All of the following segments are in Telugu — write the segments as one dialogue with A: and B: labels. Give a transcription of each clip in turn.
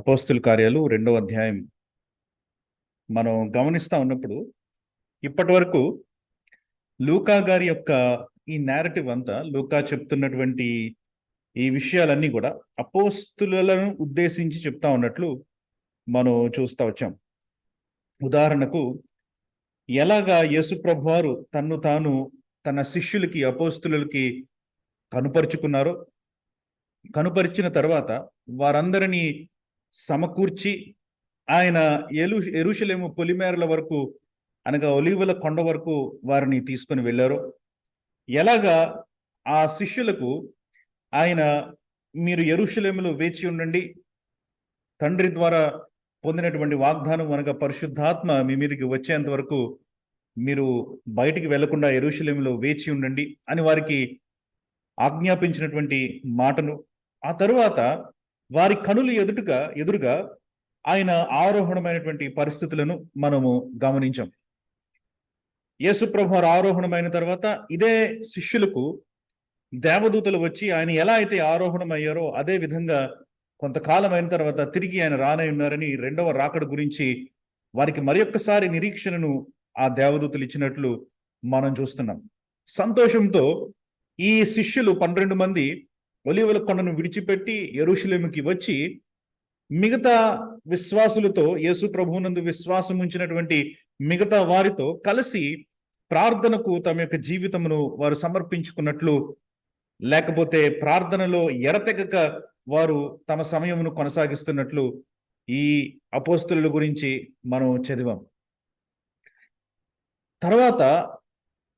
A: అపోస్తుల కార్యాలు 2వ అధ్యాయం మనం గమనిస్తా ఉన్నప్పుడు ఇప్పటి వరకు లూకా గారి యొక్క ఈ నేరేటివ్ అంతా, లూకా చెప్తున్నటువంటి ఈ విషయాలన్నీ కూడా అపోస్తులను ఉద్దేశించి చెప్తా ఉన్నట్లు మనం చూస్తా వచ్చాం. ఉదాహరణకు, ఎలాగా యేసుప్రభు వారు తన్ను తాను తన శిష్యులకి, అపోస్తులకి కనుపరుచుకున్నారో, కనుపరిచిన తర్వాత వారందరినీ సమకూర్చి ఆయన యెరూషలేము పొలిమేరల వరకు, అనగా ఒలీవల కొండ వరకు వారిని తీసుకొని వెళ్ళారు. ఎలాగా ఆ శిష్యులకు ఆయన, మీరు యెరూషలేములో వేచి ఉండండి, తండ్రి ద్వారా పొందినటువంటి వాగ్దానం అనగా పరిశుద్ధాత్మ మీ మీదకి వచ్చేంత వరకు మీరు బయటికి వెళ్లకుండా యెరూషలేములో వేచి ఉండండి అని వారికి ఆజ్ఞాపించినటువంటి మాటను, ఆ తరువాత వారి కనులు ఎదురుగా ఆయన ఆరోహణమైనటువంటి పరిస్థితులను మనము గమనించాం. యేసుప్రభు ఆరోహణమైన తర్వాత ఇదే శిష్యులకు దేవదూతలు వచ్చి ఆయన ఎలా అయితే ఆరోహణమయ్యారో అదే విధంగా కొంతకాలం అయిన తర్వాత తిరిగి ఆయన రానై ఉన్నారని, రెండవ రాకడ గురించి వారికి మరొక్కసారి నిరీక్షణను ఆ దేవదూతలు ఇచ్చినట్లు మనం చూస్తున్నాం. సంతోషంతో ఈ శిష్యులు 12 మంది ఒలీవల కొండను విడిచిపెట్టి యెరూషలేముకి వచ్చి మిగతా విశ్వాసులతో, యేసు ప్రభువునందు విశ్వాసం ఉంచినటువంటి మిగతా వారితో కలిసి ప్రార్థనకు తమ యొక్క జీవితమును వారు సమర్పించుకున్నట్లు, లేకపోతే ప్రార్థనలో ఎడతెగక వారు తమ సమయమును కొనసాగిస్తున్నట్లు ఈ అపోస్తుల గురించి మనం చదివాం. తర్వాత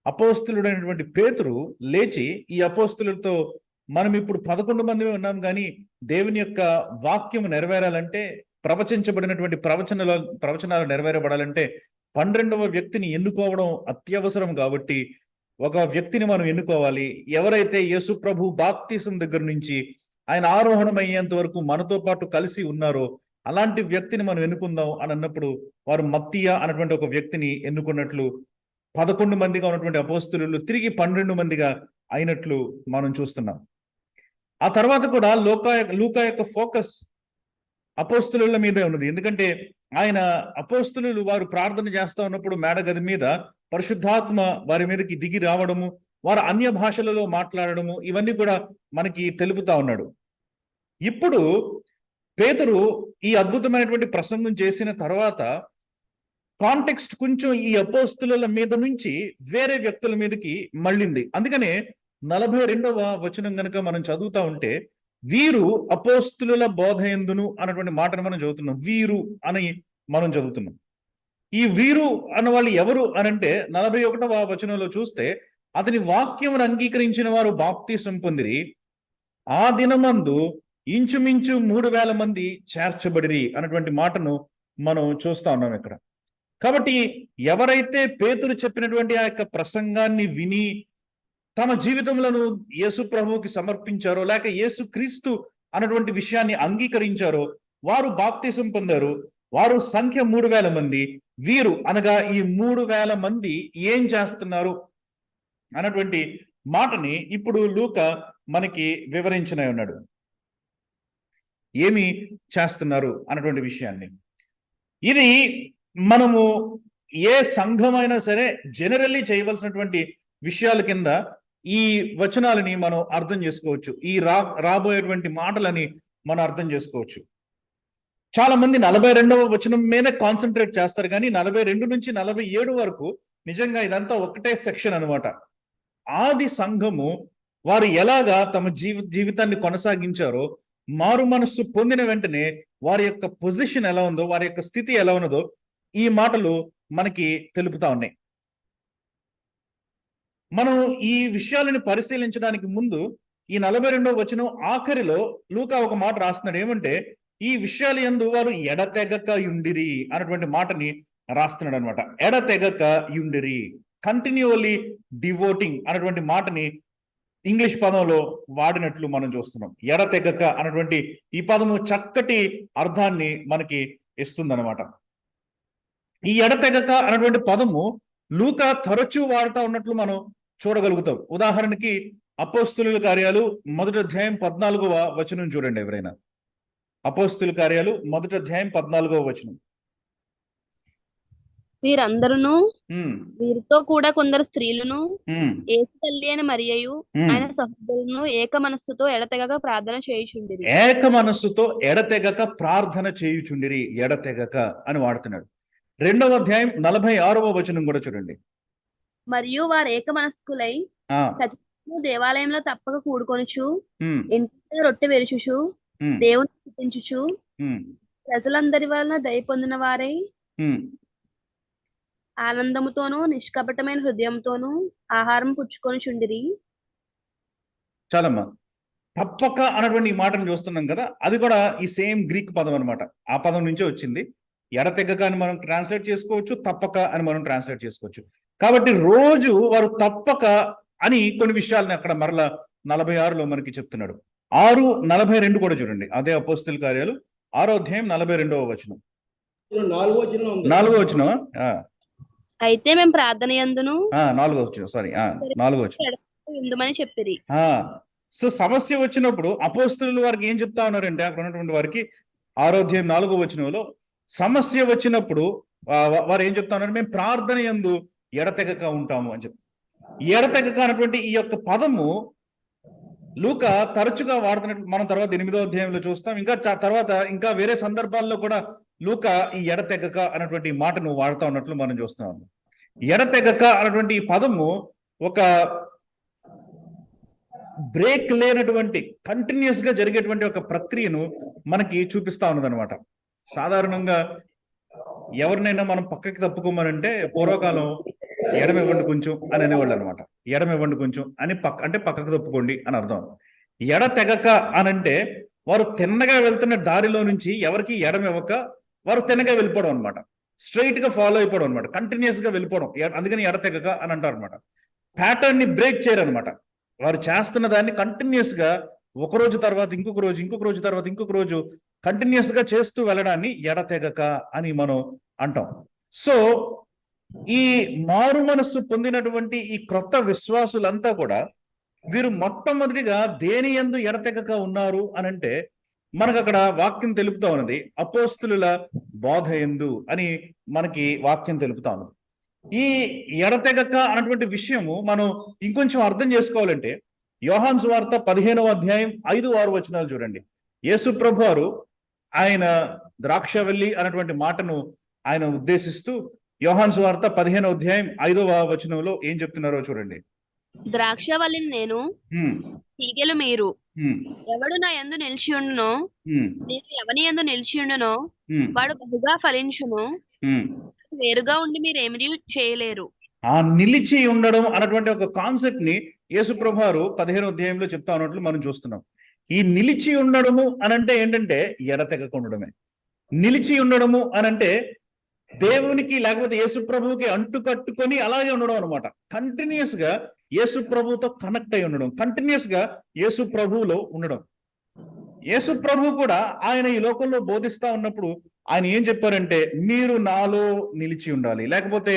A: అపోస్తులుడైనటువంటి పేతురు లేచి ఈ అపోస్తులతో, మనం ఇప్పుడు 11 మంది ఉన్నాం, కానీ దేవుని యొక్క వాక్యము నెరవేరాలంటే, ప్రవచించబడినటువంటి ప్రవచనాలు నెరవేరబడాలంటే 12వ వ్యక్తిని ఎన్నుకోవడం అత్యవసరం. కాబట్టి ఒక వ్యక్తిని మనం ఎన్నుకోవాలి. ఎవరైతే యేసు ప్రభు బాప్తిసం దగ్గర నుంచి ఆయన ఆరోహణం అయ్యేంత వరకు మనతో పాటు కలిసి ఉన్నారో అలాంటి వ్యక్తిని మనం ఎన్నుకుందాం అని అన్నప్పుడు వారు మత్తీయ అన్నటువంటి ఒక వ్యక్తిని ఎన్నుకున్నట్లు 11 మందిగా ఉన్నటువంటి అపోస్తులు తిరిగి 12 మందిగా అయినట్లు మనం చూస్తున్నాం. ఆ తర్వాత కూడా లూకా యొక్క ఫోకస్ అపోస్తుల మీదే ఉన్నది. ఎందుకంటే ఆయన అపోస్తులు వారు ప్రార్థన చేస్తా ఉన్నప్పుడు మేడగది మీద పరిశుద్ధాత్మ వారి మీదకి దిగి రావడము, వారు అన్య భాషలలో మాట్లాడడము, ఇవన్నీ కూడా మనకి తెలుపుతా ఉన్నాడు. ఇప్పుడు పేతురు ఈ అద్భుతమైనటువంటి ప్రసంగం చేసిన తర్వాత కాంటెక్స్ట్ కొంచెం ఈ అపోస్తుల మీద నుంచి వేరే వ్యక్తుల మీదకి మళ్ళింది. అందుకనే 42వ వచనం గనుక మనం చదువుతా ఉంటే, వీరు అపోస్తుల బోధ యందును అన్నటువంటి మాటను మనం చదువుతున్నాం. వీరు అని మనం చదువుతున్నాం. ఈ వీరు అన్న వాళ్ళు ఎవరు అనంటే 41వ వచనంలో చూస్తే, అతని వాక్యమును అంగీకరించిన వారు బాప్తిసం పొందిరి, ఆ దినమందు ఇంచుమించు 3000 మంది చేర్చబడిరి అన్నటువంటి మాటను మనం చూస్తా ఉన్నాం ఇక్కడ. కాబట్టి ఎవరైతే పేతురు చెప్పినటువంటి ఆ యొక్క ప్రసంగాన్ని విని తమ జీవితంలో యేసు ప్రభువుకి సమర్పించారో, లేక యేసు క్రీస్తు అన్నటువంటి విషయాన్ని అంగీకరించారో వారు బాప్తిసం పొందారు. వారు సంఖ్య 3000 మంది. వీరు అనగా ఈ 3000 మంది ఏం చేస్తున్నారు అన్నటువంటి మాటని ఇప్పుడు లూకా మనకి వివరించనే ఉన్నాడు. ఏమి చేస్తున్నారు అన్నటువంటి విషయాన్ని. ఇది మనము ఏ సంఘమైనా సరే జనరల్లీ చేయవలసినటువంటి విషయాల కింద ఈ వచనాలని మనం అర్థం చేసుకోవచ్చు. ఈ రాబోయేటువంటి మాటలని మనం అర్థం చేసుకోవచ్చు. చాలా మంది 42వ వచనం మీద కాన్సన్ట్రేట్ చేస్తారు, కానీ 42 నుంచి 47 వరకు నిజంగా ఇదంతా ఒకటే సెక్షన్ అనమాట. ఆది సంఘము వారు ఎలాగా తమ జీవితాన్ని కొనసాగించారో, మారు మనస్సు పొందిన వెంటనే వారి యొక్క పొజిషన్ ఎలా ఉందో, వారి యొక్క స్థితి ఎలా ఉన్నదో ఈ మాటలు మనకి తెలుపుతా ఉన్నాయి. మనం ఈ విషయాలను పరిశీలించడానికి ముందు ఈ 42వ వచనం ఆఖరిలో లూకా ఒక మాట రాస్తున్నాడు. ఏమంటే, ఈ విషయాలు యందు వారు ఎడతెగక యుండిరి అన్నటువంటి మాటని రాస్తున్నాడు అనమాట. ఎడతెగక యుండిరి, కంటిన్యూలీ డివోటింగ్ అన్నటువంటి మాటని ఇంగ్లీష్ పదంలో వాడినట్లు మనం చూస్తున్నాం. ఎడతెగక అన్నటువంటి ఈ పదము చక్కటి అర్థాన్ని మనకి ఇస్తుందన్నమాట. ఈ ఎడతెగక అన్నటువంటి పదము లూకా తరచూ వాడుతూ ఉన్నట్లు మనం చూడగలుగుతాం. ఉదాహరణకి అపోస్తుల కార్యాలు 1వ అధ్యాయం 14వ వచనం చూడండి ఎవరైనా. అపోస్తుల కార్యాలు 1వ అధ్యాయం 14వ వచనం.
B: వీరందరూ వీరితో కూడా కొందరు స్త్రీలను యేసు తల్లి అయిన మరియయు ఆయన సహోదరులను ఏక మనస్సుతో ఎడతెగక ప్రార్థన చేయుచుండిరి.
A: ఏక మనస్సుతో ఎడతెగక ప్రార్థన చేయుచుండిరి. ఎడతెగక అని వాడుతున్నాడు. 2వ అధ్యాయం 46వ వచనం కూడా చూడండి.
B: మరియు వారు ఏక మనస్కులై దేవాలయంలో తప్పక కూడుకొనుచు ఇంటి రొట్టె విరుచుచు దేవుని స్తుతించుచు ప్రజలందరి వలన దయ పొందిన వారై ఆనందముతోనూ నిష్కపటమైన హృదయంతోనూ ఆహారం పుచ్చుకొని చుండిరి.
A: చాలమ్మా. తప్పక అన్నటువంటి ఈ మాటను చూస్తున్నాం కదా, అది కూడా ఈ సేమ్ గ్రీక్ పదం అనమాట. ఆ పదం నుంచే వచ్చింది. ఎడతెగక అని మనం ట్రాన్స్లేట్ చేసుకోవచ్చు, తప్పక అని మనం ట్రాన్స్లేట్ చేసుకోవచ్చు. కాబట్టి రోజు వారు తప్పక అని కొన్ని విషయాలను అక్కడ మరలా 46లో మనకి చెప్తున్నాడు. 6:42 కూడా చూడండి. అదే అపోస్తుల కార్యాలు 6వ అధ్యాయం 42వ వచనం. 4వ వచనం.
B: అయితే మేము ప్రార్థన యందును
A: 4వ వచనం, సారీ 4వ వచనం
B: చెప్పిరి.
A: సో సమస్య వచ్చినప్పుడు అపోస్తులు వారికి ఏం చెప్తా ఉన్నారంటే, అక్కడ ఉన్నటువంటి వారికి 6వ అధ్యాయం 4వ వచనంలో సమస్య వచ్చినప్పుడు వారు ఏం చెప్తా ఉన్నారు? మేము ప్రార్థన యందు ఎడతెగక ఉంటాము అని చెప్పి. ఎడతెగక అన్నటువంటి ఈ యొక్క పదము లూకా తరచుగా వాడుతున్నట్లు మనం తర్వాత 8వ అధ్యాయంలో చూస్తాం. ఇంకా తర్వాత ఇంకా వేరే సందర్భాల్లో కూడా లూకా ఈ ఎడతెగక అన్నటువంటి మాటను వాడుతూ ఉన్నట్లు మనం చూస్తున్నాం. ఎడతెగక అన్నటువంటి ఈ పదము ఒక బ్రేక్ లేనటువంటి కంటిన్యూస్ గా జరిగేటువంటి ఒక ప్రక్రియను మనకి చూపిస్తా ఉన్నదనమాట. సాధారణంగా ఎవరినైనా మనం పక్కకి తప్పుకోమనంటే పూర్వకాలం ఎడమివ్వండి కొంచెం అని అనేవాళ్ళు అనమాట. ఎడమివ్వండి కొంచెం అని అంటే పక్కకు తప్పుకోండి అని అర్థం. ఎడతెగక అనంటే వారు తిన్నగా వెళ్తున్న దారిలో నుంచి ఎవరికి ఎడమివ్వక వారు తిన్నగా వెళ్ళిపోవడం అనమాట. స్ట్రైట్ గా ఫాలో అయిపోవడం అనమాట. కంటిన్యూస్ గా వెళ్ళిపోవడం. అందుకని ఎడతెగక అని అంటారు అనమాట. ప్యాటర్న్ ని బ్రేక్ చేయరు అనమాట. వారు చేస్తున్న దాన్ని కంటిన్యూస్ గా ఒక రోజు తర్వాత ఇంకొక రోజు, ఇంకొక రోజు తర్వాత ఇంకొక రోజు కంటిన్యూస్ గా చేస్తూ వెళ్ళడాన్ని ఎడతెగక అని మనం అంటాం. సో ఈ మారు మనస్సు పొందినటువంటి ఈ క్రొత్త విశ్వాసులంతా కూడా వీరు మొట్టమొదటిగా దేని యందు ఎడతెగక ఉన్నారు అనంటే మనకు అక్కడ వాక్యం తెలుపుతా ఉన్నది అపోస్తులుల బోధ యందు అని మనకి వాక్యం తెలుపుతా ఉన్నది. ఈ ఎడతెగక అన్నటువంటి విషయము మనం ఇంకొంచెం అర్థం చేసుకోవాలంటే యోహాను సువార్త 15వ అధ్యాయం 5-6 వచనాలు చూడండి. యేసు ప్రభువారు ఆయన ద్రాక్షవల్లి అన్నటువంటి మాటను ఆయన ఉద్దేశిస్తూ యోహాను సువార్త 15వ అధ్యాయం 5వ వచనంలో ఏం చెప్తున్నారో చూడండి.
B: ద్రాక్షవల్లిని నేను, తీగెలు మీరు. ఎవడు నా యందు నిలిచి ఉండునో, నేను ఎవని యందు నిలిచి ఉండునో వాడు బహుగా ఫలించును. వేరుగా ఉండి మీరు ఏమీ చేయలేరు.
A: ఆ నిలిచి ఉండడం అన్నటువంటి ఒక కాన్సెప్ట్ ని యేసు ప్రభువారు 15వ అధ్యాయంలో చెప్తా ఉన్నట్లు మనం చూస్తున్నాం. ఈ నిలిచి ఉండడము అనంటే ఏంటంటే ఎడతెగక ఉండడమే. నిలిచి ఉండడము అనంటే దేవునికి లేకపోతే యేసు ప్రభువుకి అంటు కట్టుకొని అలాగే ఉండడం అనమాట. కంటిన్యూస్ గా యేసు ప్రభువుతో కనెక్ట్ అయి ఉండడం, కంటిన్యూస్ గా యేసు ప్రభువులో ఉండడం. యేసు ప్రభువు కూడా ఆయన ఈ లోకంలో బోధిస్తా ఉన్నప్పుడు ఆయన ఏం చెప్పారంటే మీరు నాలో నిలిచి ఉండాలి, లేకపోతే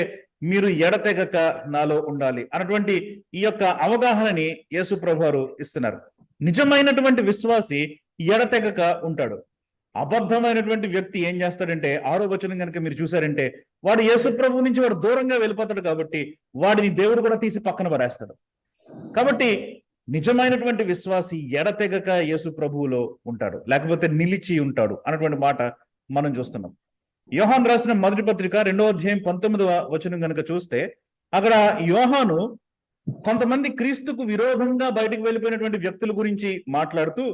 A: మీరు ఎడతెగక నాలో ఉండాలి అన్నటువంటి ఈ యొక్క అవగాహనని యేసు ప్రభువారు ఇస్తున్నారు. నిజమైనటువంటి విశ్వాసి ఎడతెగక ఉంటాడు. అబద్ధమైనటువంటి వ్యక్తి ఏం చేస్తాడంటే 6వ వచనం కనుక మీరు చూసారంటే వాడు యేసు ప్రభువు నుంచి వాడు దూరంగా వెళ్ళిపోతాడు. కాబట్టి వాడిని దేవుడు కూడా తీసి పక్కన పడేస్తాడు. కాబట్టి నిజమైనటువంటి విశ్వాసి ఎడతెగక యేసు ప్రభువులో ఉంటాడు, లేకపోతే నిలిచి ఉంటాడు అన్నటువంటి మాట మనం చూస్తున్నాం. యోహాను రాసిన మొదటి పత్రిక 2వ అధ్యాయం 19వ వచనం కనుక చూస్తే అక్కడ యోహాను కొంతమంది క్రీస్తుకు విరోధంగా బయటకు వెళ్ళిపోయినటువంటి వ్యక్తుల గురించి మాట్లాడుతూ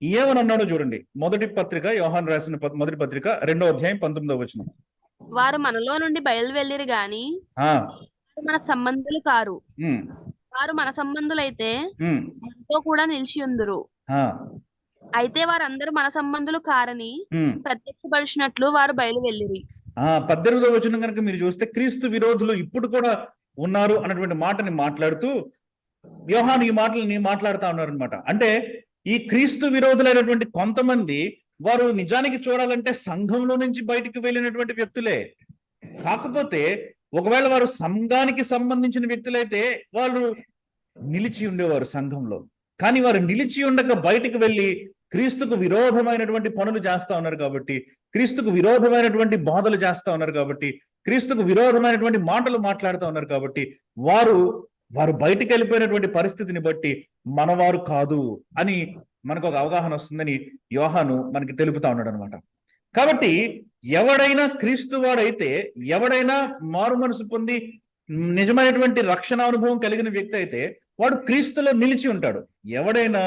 A: ఏమనన్నాడో చూడండి. మొదటి పత్రిక యోహాను రాసిన మొదటి పత్రిక 2వ అధ్యాయం 19వ వచనం.
B: వారు మనలో నుండి బయలువెళ్ళిరు గాని మన సంబంధులు కారు. వారు మన సంబంధులైతే మనతో కూడా నిలిచి ఉందురు. అయితే వారందరూ మన సంబంధులు కారని ప్రత్యక్షపరిచినట్లు వారు బయలువెళ్ళిరి.
A: 18వ వచనం కనుక మీరు చూస్తే క్రీస్తు విరోధులు ఇప్పుడు కూడా ఉన్నారు అన్నటువంటి మాటని మాట్లాడుతూ యోహాను ఈ మాటలని మాట్లాడుతూ ఉన్నారు అనమాట. అంటే ఈ క్రీస్తు విరోధులైనటువంటి కొంతమంది వారు నిజానికి చూడాలంటే సంఘంలో నుంచి బయటికి వెళ్ళినటువంటి వ్యక్తులే. కాకపోతే ఒకవేళ వారు సంఘానికి సంబంధించిన వ్యక్తులైతే వాళ్ళు నిలిచి ఉండేవారు సంఘంలో. కానీ వారు నిలిచి ఉండక బయటికి వెళ్ళి క్రీస్తుకు విరోధమైనటువంటి పనులు చేస్తా ఉన్నారు కాబట్టి, క్రీస్తుకు విరోధమైనటువంటి బోధలు చేస్తా ఉన్నారు కాబట్టి, క్రీస్తుకు విరోధమైనటువంటి మాటలు మాట్లాడుతూ ఉన్నారు కాబట్టి వారు బయటికి వెళ్ళిపోయినటువంటి పరిస్థితిని బట్టి మనవారు కాదు అని మనకు ఒక అవగాహన వస్తుందని యోహాను మనకి తెలుపుతా ఉన్నాడు అనమాట. కాబట్టి ఎవడైనా క్రీస్తు వాడైతే, ఎవడైనా మారు మనసు పొంది నిజమైనటువంటి రక్షణ అనుభవం కలిగిన వ్యక్తి అయితే వాడు క్రీస్తులో నిలిచి ఉంటాడు. ఎవడైనా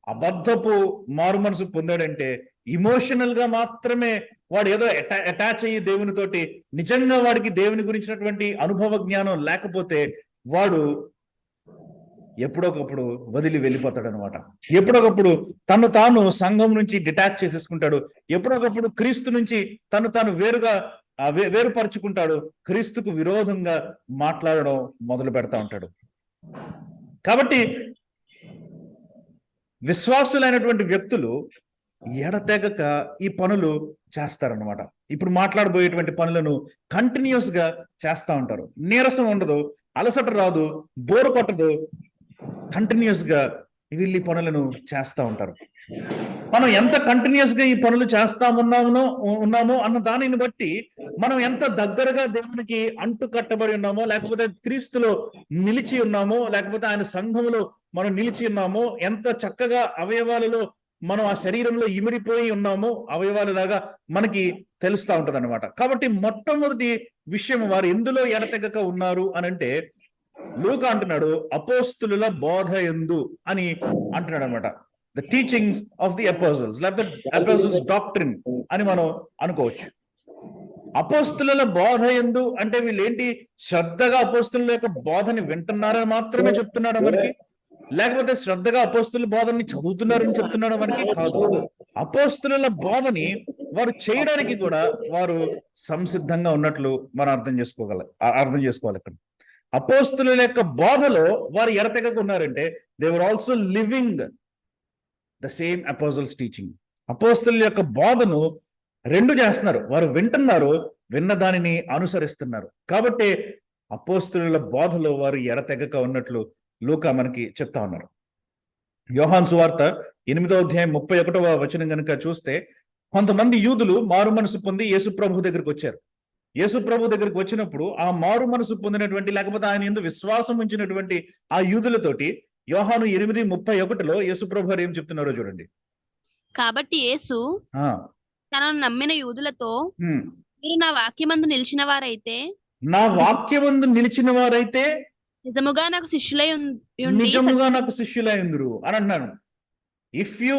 A: అబద్ధపు మారు మనసు పొందాడంటే ఇమోషనల్ గా మాత్రమే వాడు ఏదో అటాచ్ అయ్యి దేవునితోటి, నిజంగా వాడికి దేవుని గురించినటువంటి అనుభవ జ్ఞానం లేకపోతే వాడు ఎప్పుడొకప్పుడు వదిలి వెళ్ళిపోతాడు అనమాట. ఎప్పుడొకప్పుడు తను తాను సంఘం నుంచి డిటాచ్ చేసేసుకుంటాడు. ఎప్పుడొకప్పుడు క్రీస్తు నుంచి తాను వేరుపరుచుకుంటాడు. క్రీస్తుకు విరోధంగా మాట్లాడడం మొదలు పెడతా ఉంటాడు. కాబట్టి విశ్వాసులైనటువంటి వ్యక్తులు ఎడతెగక ఈ పనులు చేస్తారనమాట. ఇప్పుడు మాట్లాడబోయేటువంటి పనులను కంటిన్యూస్ గా చేస్తా ఉంటారు. నీరసం ఉండదు, అలసట రాదు, బోరు కొట్టదు. కంటిన్యూస్ గా వీళ్ళు ఈ పనులను చేస్తా ఉంటారు. మనం ఎంత కంటిన్యూస్ గా ఈ పనులు ఉన్నామో అన్న దానిని బట్టి మనం ఎంత దగ్గరగా దేవునికి అంటు కట్టబడి ఉన్నామో, లేకపోతే క్రీస్తులో నిలిచి ఉన్నామో, లేకపోతే ఆయన సంఘములో మనం నిలిచి ఉన్నామో, ఎంత చక్కగా అవయవాలలో మనం ఆ శరీరంలో ఇమిడిపోయి ఉన్నామో అవయవాలలాగా మనకి తెలుస్తూ ఉంటది అనమాట. కాబట్టి మొట్టమొదటి విషయం వారు ఎందులో ఎడతెగక ఉన్నారు అనంటే లూకా అంటున్నాడు అపోస్తులుల బోధ యందు అని అంటున్నాడు అనమాట. The teachings of the apostles, లేకపోతే అపోజిల్స్ డాక్ట్రిన్ అని మనం అనుకోవచ్చు. అపోస్తుల బోధ యందు అంటే వీళ్ళు ఏంటి, శ్రద్ధగా అపోస్తుల యొక్క బోధని వింటున్నారని మాత్రమే చెప్తున్నాడు మనకి, లేకపోతే శ్రద్ధగా అపోస్తుల బోధని చదువుతున్నారని చెప్తున్నాడు మనకి కాదు. అపోస్తుల బోధని వారు చేయడానికి కూడా వారు సంసిద్ధంగా ఉన్నట్లు మనం అర్థం చేసుకోవాలి. ఇక్కడ అపోస్తుల యొక్క బోధలో వారు ఎడతెగక ఉన్నారంటే they were also living the same apostles teaching. అపోస్తుల యొక్క బోధను రెండు చేస్తున్నారు, వారు వింటున్నారు, విన్న దానిని అనుసరిస్తున్నారు. కాబట్టి అపోస్తుల బోధలో వారు ఎడతెగక ఉన్నట్లు లూకా మనకి చెప్తా ఉన్నారు. యోహాను సువార్త 8వ అధ్యాయం 31వ వచనం కనుక చూస్తే, కొంతమంది యూదులు మారు మనసు పొంది యేసు ప్రభు దగ్గరికి వచ్చారు. యేసు ప్రభు దగ్గరికి వచ్చినప్పుడు ఆ మారు మనసు పొందినటువంటి, లేకపోతే ఆయన యందు విశ్వాసం ఉంచినటువంటి ఆ యూదులతోటి యోహాను 8:31లో యేసు ప్రభు ఏం చెప్తున్నారో చూడండి.
B: కాబట్టి యేసు తనను నమ్మిన యూదులతో, మీరు నా వాక్యమందు నిలిచిన వారైతే నిజముగా నాకు శిష్యులై ఉందురు అని అన్నాను. If you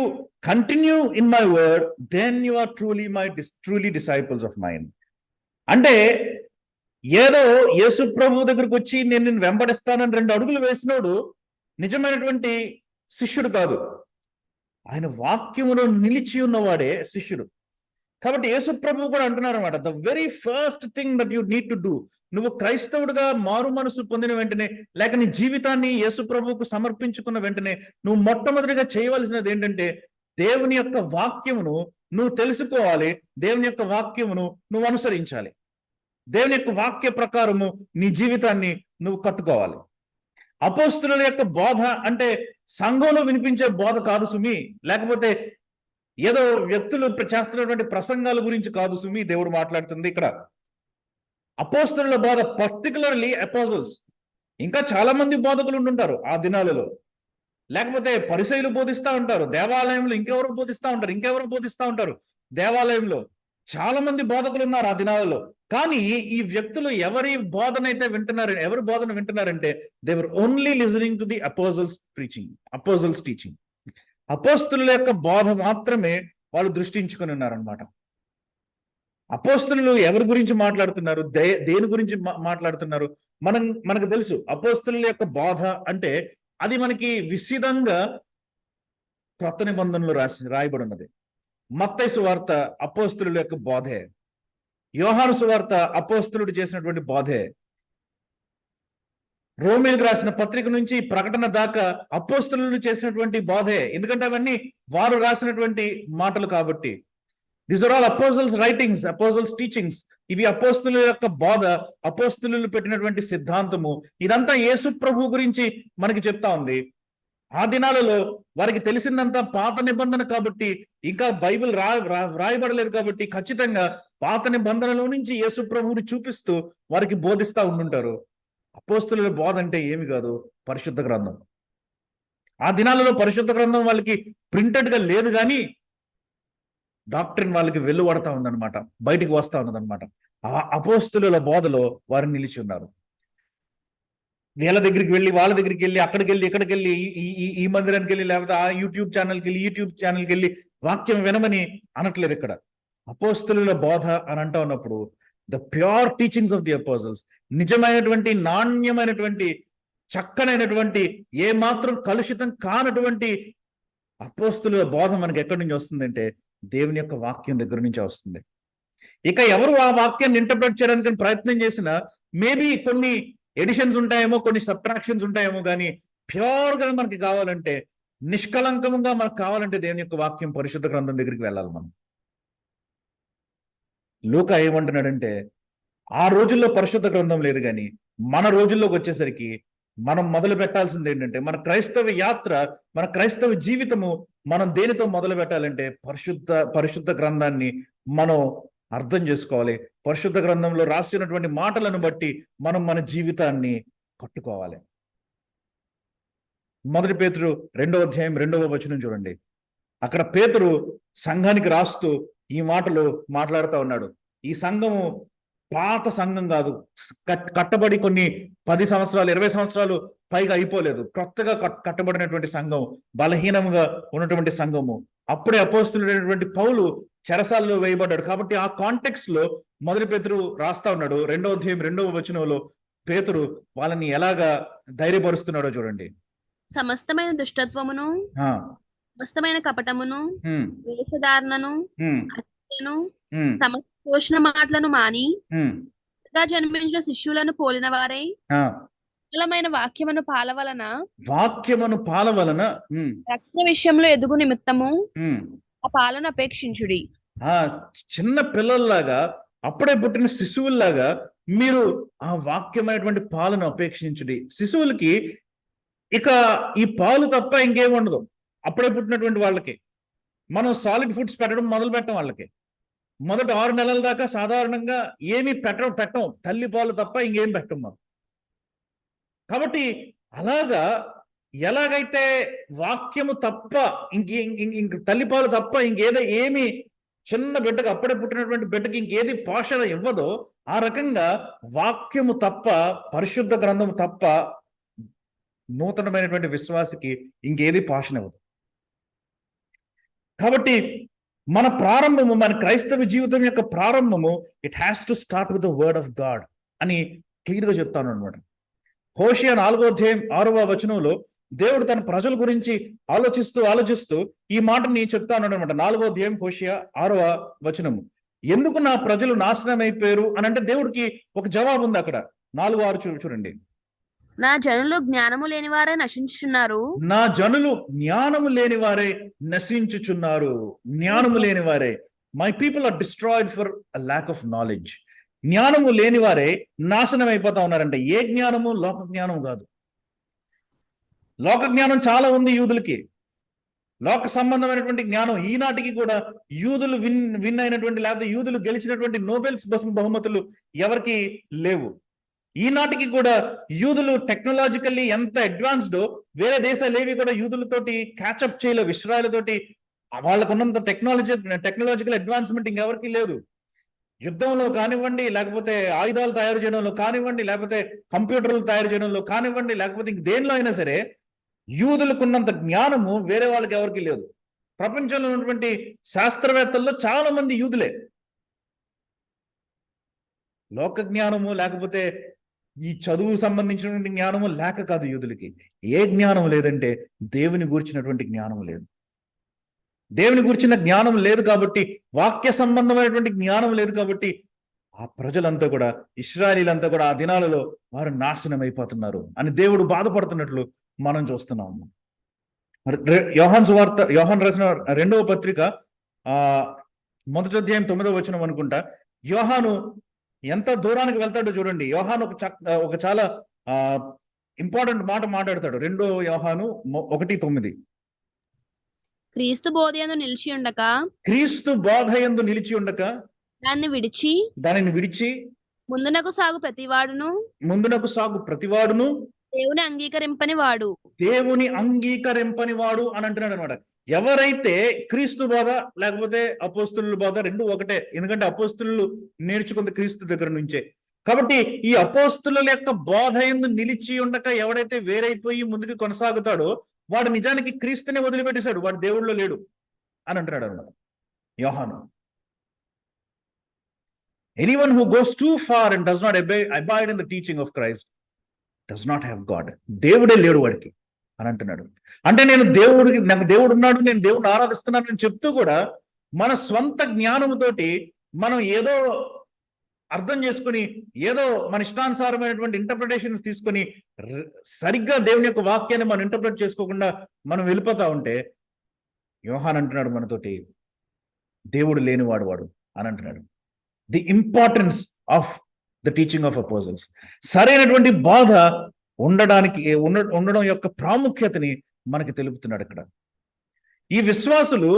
B: continue in my word then you are truly disciples of mine. అంటే ఏదో యేసు ప్రభు దగ్గరకు వచ్చి నేను వెంబడిస్తానని 2 అడుగులు వేసినోడు నిజమైనటువంటి శిష్యుడు కాదు. ఆయన వాక్యములో నిలిచి ఉన్నవాడే శిష్యుడు. కాబట్టి యేసు ప్రభు కూడా అంటున్నారు అనమాట, the very first thing that you need to do, నువ్వు క్రైస్తవుడిగా మారు మనసు పొందిన వెంటనే, లేక నీ జీవితాన్ని యేసు ప్రభువుకు సమర్పించుకున్న వెంటనే నువ్వు మొట్టమొదటిగా చేయవలసినది ఏంటంటే దేవుని యొక్క వాక్యమును నువ్వు తెలుసుకోవాలి, దేవుని యొక్క వాక్యమును నువ్వు అనుసరించాలి, దేవుని యొక్క వాక్య ప్రకారము నీ జీవితాన్ని నువ్వు కట్టుకోవాలి. అపోస్తుల యొక్క బోధ అంటే సంఘంలో వినిపించే బోధ కాదు సుమి, లేకపోతే ఏదో వ్యక్తులు చేస్తున్నటువంటి ప్రసంగాల గురించి కాదు సుమి దేవుడు మాట్లాడుతుంది ఇక్కడ. అపోస్తుల బోధ, పర్టికులర్లీ అపోజిల్స్. ఇంకా చాలా మంది బోధకులు ఉంటుంటారు ఆ దినాలలో, లేకపోతే పరిసయ్యులు బోధిస్తూ ఉంటారు దేవాలయంలో, ఇంకెవరు బోధిస్తూ ఉంటారు దేవాలయంలో. చాలా మంది బోధకులు ఉన్నారు ఆ దినాలలో. కానీ ఈ వ్యక్తులు ఎవరి బోధన వింటున్నారంటే they were only listening to the apostles teaching. అపోస్తుల యొక్క బోధ మాత్రమే వాళ్ళు దృష్టించుకొని ఉన్నారనమాట. అపోస్తులు ఎవరి గురించి మాట్లాడుతున్నారు, దేని గురించి మాట్లాడుతున్నారు మనకు తెలుసు. అపోస్తుల యొక్క బోధ అంటే అది మనకి విశిదంగా క్రొత్త నిబంధనలో రాయబడి ఉన్నది. మత్తయి సువార్త అపోస్తుల యొక్క బోధే, యోహాను సువార్త అపోస్తులుడు చేసినటువంటి బోధే, రోమీయులకు రాసిన పత్రిక నుంచి ప్రకటన దాకా అపోస్తులు చేసినటువంటి బోధే. ఎందుకంటే అవన్నీ వారు రాసినటువంటి మాటలు కాబట్టి. These are all apostles writings, apostles teachings. ఇవి అపోస్తుల యొక్క బోధ, అపోస్తులు పెట్టినటువంటి సిద్ధాంతము. ఇదంతా యేసు ప్రభు గురించి మనకి చెప్తా ఉంది.
A: ఆ దినాలలో వారికి తెలిసిందంతా పాత నిబంధన కాబట్టి, ఇంకా బైబిల్ రాయబడలేదు కాబట్టి ఖచ్చితంగా పాత నిబంధనలో నుంచి యేసు ప్రభువుని చూపిస్తూ వారికి బోధిస్తా ఉండుంటారు. అపోస్తుల బోధ అంటే ఏమి కాదు, పరిశుద్ధ గ్రంథం. ఆ దినాలలో పరిశుద్ధ గ్రంథం వాళ్ళకి ప్రింటెడ్ గా లేదు, కానీ డాక్టరీన్ వాళ్ళకి వెలువడతా ఉందన్నమాట, బయటికి వస్తా ఉన్నదన్నమాట. ఆ అపోస్తుల బోధలో వారు నిలిచి ఉన్నారు. వీళ్ళ దగ్గరికి వెళ్ళి, వాళ్ళ దగ్గరికి వెళ్ళి, అక్కడికి వెళ్ళి, ఇక్కడికి వెళ్ళి, ఈ మందిరానికి వెళ్ళి, లేకపోతే ఆ యూట్యూబ్ ఛానల్కి వెళ్ళి వాక్యం వినమని అనట్లేదు. ఇక్కడ అపోస్తుల బోధ అని అంటా ఉన్నప్పుడు the pure teachings of the అపోజల్స్, నిజమైనటువంటి, నాణ్యమైనటువంటి, చక్కనైనటువంటి, ఏ మాత్రం కలుషితం కానటువంటి అపోస్తుల బోధ మనకి ఎక్కడి నుంచి వస్తుందంటే దేవుని యొక్క వాక్యం దగ్గర నుంచి వస్తుంది. ఇక ఎవరు ఆ వాక్యాన్ని ఇంటర్ప్రెట్ చేయడానికి ప్రయత్నం చేసినా మేబీ కొన్ని ఎడిషన్స్ ఉంటాయేమో, కొన్ని సబ్ట్రాక్షన్స్ ఉంటాయేమో, కానీ ప్యూర్ గా మనకి కావాలంటే, నిష్కలంకంగా మనకు కావాలంటే దేవుని యొక్క వాక్యం, పరిశుద్ధ గ్రంథం దగ్గరికి వెళ్ళాలి మనం. లూకా ఏమంటున్నాడంటే, ఆ రోజుల్లో పరిశుద్ధ గ్రంథం లేదు, కానీ మన రోజుల్లోకి వచ్చేసరికి మనం మొదలు పెట్టాల్సింది ఏంటంటే, మన క్రైస్తవ యాత్ర, మన క్రైస్తవ జీవితము మనం దేనితో మొదలు పెట్టాలంటే పరిశుద్ధ గ్రంథాన్ని మనం అర్థం చేసుకోవాలి. పరిశుద్ధ గ్రంథంలో రాసినటువంటి మాటలను బట్టి మనం మన జీవితాన్ని కట్టుకోవాలి. 1 పేతురు 2వ అధ్యాయం 2వ వచనం చూడండి. అక్కడ పేతురు సంఘానికి రాస్తూ ఈ మాటలు మాట్లాడుతూ ఉన్నాడు. ఈ సంఘము పాత సంఘం కాదు, కట్టబడి కొన్ని 10 సంవత్సరాలు 20 సంవత్సరాలు పైగా అయిపోలేదు. కొత్తగా కట్టబడినటువంటి సంఘం, బలహీనంగా ఉన్నటువంటి సంఘము. అప్పుడే అపోస్తులుడైనటువంటి పౌలు చెరసాలలో వేయబడ్డాడు. కాబట్టి ఆ కాంటెక్స్ట్ లో 1 పేతురు రాస్తా ఉన్నాడు. 2వ అధ్యాయం 2వ వచనంలో పేతురు వాళ్ళని ఎలాగా ధైర్యపరుస్తున్నాడో చూడండి.
B: సమస్తమైన దుష్టత్వమును, సమస్తమైన కపటమును, వేషధారణను, హత్యను, సమస్త పోషణ మాటలను మాని జన్మించిన శిష్యులను పోలిన వారై సరళమైన వాక్యమును పాలవలన రక్షణ విషయంలో ఎదుగు నిమిత్తము ఆ పాలను అపేక్షించుడి.
A: చిన్న పిల్లల్లాగా, అప్పుడే పుట్టిన శిశువుల్లాగా మీరు ఆ వాక్యమైనటువంటి పాలను అపేక్షించుడి. శిశువులకి ఇక ఈ పాలు తప్ప ఇంకేం ఉండదు. అప్పుడే పుట్టినటువంటి వాళ్ళకి మనం సాలిడ్ ఫుడ్స్ పెట్టడం మొదలు పెట్టం. వాళ్ళకి మొదటి 6 నెలల దాకా సాధారణంగా ఏమీ పెట్టం, తల్లి పాలు తప్ప ఇంకేం పెట్టం మనం. కాబట్టి అలాగా ఎలాగైతే వాక్యము తప్ప ఇంక తల్లిపాలు తప్ప ఏమి చిన్న బిడ్డకు, అప్పుడే పుట్టినటువంటి బిడ్డకి ఇంకేది పోషణ ఇవ్వదో, ఆ రకంగా వాక్యము తప్ప, పరిశుద్ధ గ్రంథము తప్ప నూతనమైనటువంటి విశ్వాసికి ఇంకేది పోషణ ఇవ్వదు. కాబట్టి మన ప్రారంభము, మన క్రైస్తవ జీవితం యొక్క ప్రారంభము, it has to start with the word of God అని క్లియర్ గా చెప్తాను అనమాట. హోషేయ 4వ అధ్యాయం 6వ వచనంలో దేవుడు తన ప్రజల గురించి ఆలోచిస్తూ ఈ మాటని చెప్తాను అనమాట. 4వ అధ్యాయం హోషేయ 6వ వచనము. ఎందుకు నా ప్రజలు నాశనం అయిపోయారు అని అంటే దేవుడికి ఒక జవాబు ఉంది అక్కడ. 4:6 చూడండి.
B: నా జనులు జ్ఞానము లేని వారే నశించుచున్నారు.
A: నా జనులు జ్ఞానము లేని వారే నశించుచున్నారు. జ్ఞానము లేని వారే, my people are destroyed for a lack of knowledge. జ్ఞానము లేని వారే నాశనం అయిపోతా ఉన్నారంటే ఏ జ్ఞానము? లోక జ్ఞానం కాదు. లోక జ్ఞానం చాలా ఉంది యూదులకి. లోక సంబంధమైనటువంటి జ్ఞానం ఈనాటికి కూడా యూదులు విన్ అయినటువంటి, లేకపోతే యూదులు గెలిచినటువంటి నోబెల్స్ బహుమతులు ఎవరికి లేవు. ఈనాటికి కూడా యూదులు టెక్నాలజికల్లీ ఎంత అడ్వాన్స్డో వేరే దేశాలు ఏవి కూడా యూదులతోటి క్యాచప్ చేయలేవు. ఇస్రాయల్తోటి వాళ్ళకున్నంత టెక్నాలజికల్ అడ్వాన్స్మెంట్ ఇంకెవరికి లేదు. యుద్ధంలో కానివ్వండి, లేకపోతే ఆయుధాలు తయారు చేయడంలో కానివ్వండి, లేకపోతే కంప్యూటర్లు తయారు చేయడంలో కానివ్వండి, లేకపోతే ఇంక దేనిలో అయినా సరే యూదులకున్నంత జ్ఞానము వేరే వాళ్ళకి ఎవరికి లేదు. ప్రపంచంలో ఉన్నటువంటి శాస్త్రవేత్తల్లో చాలా మంది యూదులే. లోక జ్ఞానము లేకపోతే ఈ చదువు సంబంధించినటువంటి జ్ఞానము లేక కాదు యూదులకి. ఏ జ్ఞానం లేదంటే దేవుని గూర్చినటువంటి జ్ఞానం లేదు. దేవుని గురించిన జ్ఞానం లేదు కాబట్టి, వాక్య సంబంధమైనటువంటి జ్ఞానం లేదు కాబట్టి ఆ ప్రజలంతా కూడా, ఇశ్రాయేలీలంతా కూడా ఆ దినాలలో వారు నాశనం అయిపోతున్నారు అని దేవుడు బాధపడుతున్నట్లు మనం చూస్తున్నాము. యోహాను రాసిన 2వ పత్రిక 1వ అధ్యాయం 9వ వచనం అనుకుంటా. యోహాను ఎంత దూరానికి వెళ్తాడో చూడండి. యోహాను ఒక చాలా ఇంపార్టెంట్ మాట మాట్లాడతాడు. 2 యోహాను 1:9.
B: క్రీస్తు బోధయందు నిలిచి ఉండక,
A: క్రీస్తు బోధయందు నిలిచి ఉండక
B: దానిని విడిచి ముందునకు సాగు ప్రతివాడును దేవుని
A: అంగీకరింపని వాడు అని అంటున్నాడు అనమాట. ఎవరైతే క్రీస్తు బోధ లేకపోతే అపోస్తుల బోధ రెండు ఒకటే, ఎందుకంటే అపోస్తులు నేర్చుకుంది క్రీస్తు దగ్గర నుంచే. కాబట్టి ఈ అపోస్తుల యొక్క బోధ యందు నిలిచి ఉండక ఎవడైతే వేరైపోయి ముందుకు కొనసాగుతాడో వాడు నిజానికి క్రీస్తునే వదిలిపెట్టేశాడు, వాడు దేవుడిలో లేడు అని అంటున్నాడు అనమాట యోహాను. Anyone who goes too far and does not abide in the teaching of Christ does not have God. దేవుడే లేడు వాడికి అని అంటున్నాడు. అంటే నాకు దేవుడు ఉన్నాడు, నేను దేవుడిని ఆరాధిస్తున్నాను అని చెప్తూ కూడా మన స్వంత జ్ఞానముతోటి మనం ఏదో అర్థం చేసుకుని ఏదో మన ఇష్టానుసారమైనటువంటి ఇంటర్ప్రిటేషన్స్ తీసుకొని సరిగ్గా దేవుని యొక్క వాక్యాన్ని మనం ఇంటర్ప్రిట్ చేసుకోకుండా మనం వెళ్ళిపోతా ఉంటే యోహాన్ అంటున్నాడు మనతోటి దేవుడు లేనివాడు వాడు అని అంటున్నాడు. The importance of the teaching of apostles, సరైనటువంటి బాధ ఉండడం యొక్క ప్రాముఖ్యతని మనకి తెలుపుతున్నాడు ఇక్కడ. ఈ విశ్వాసులు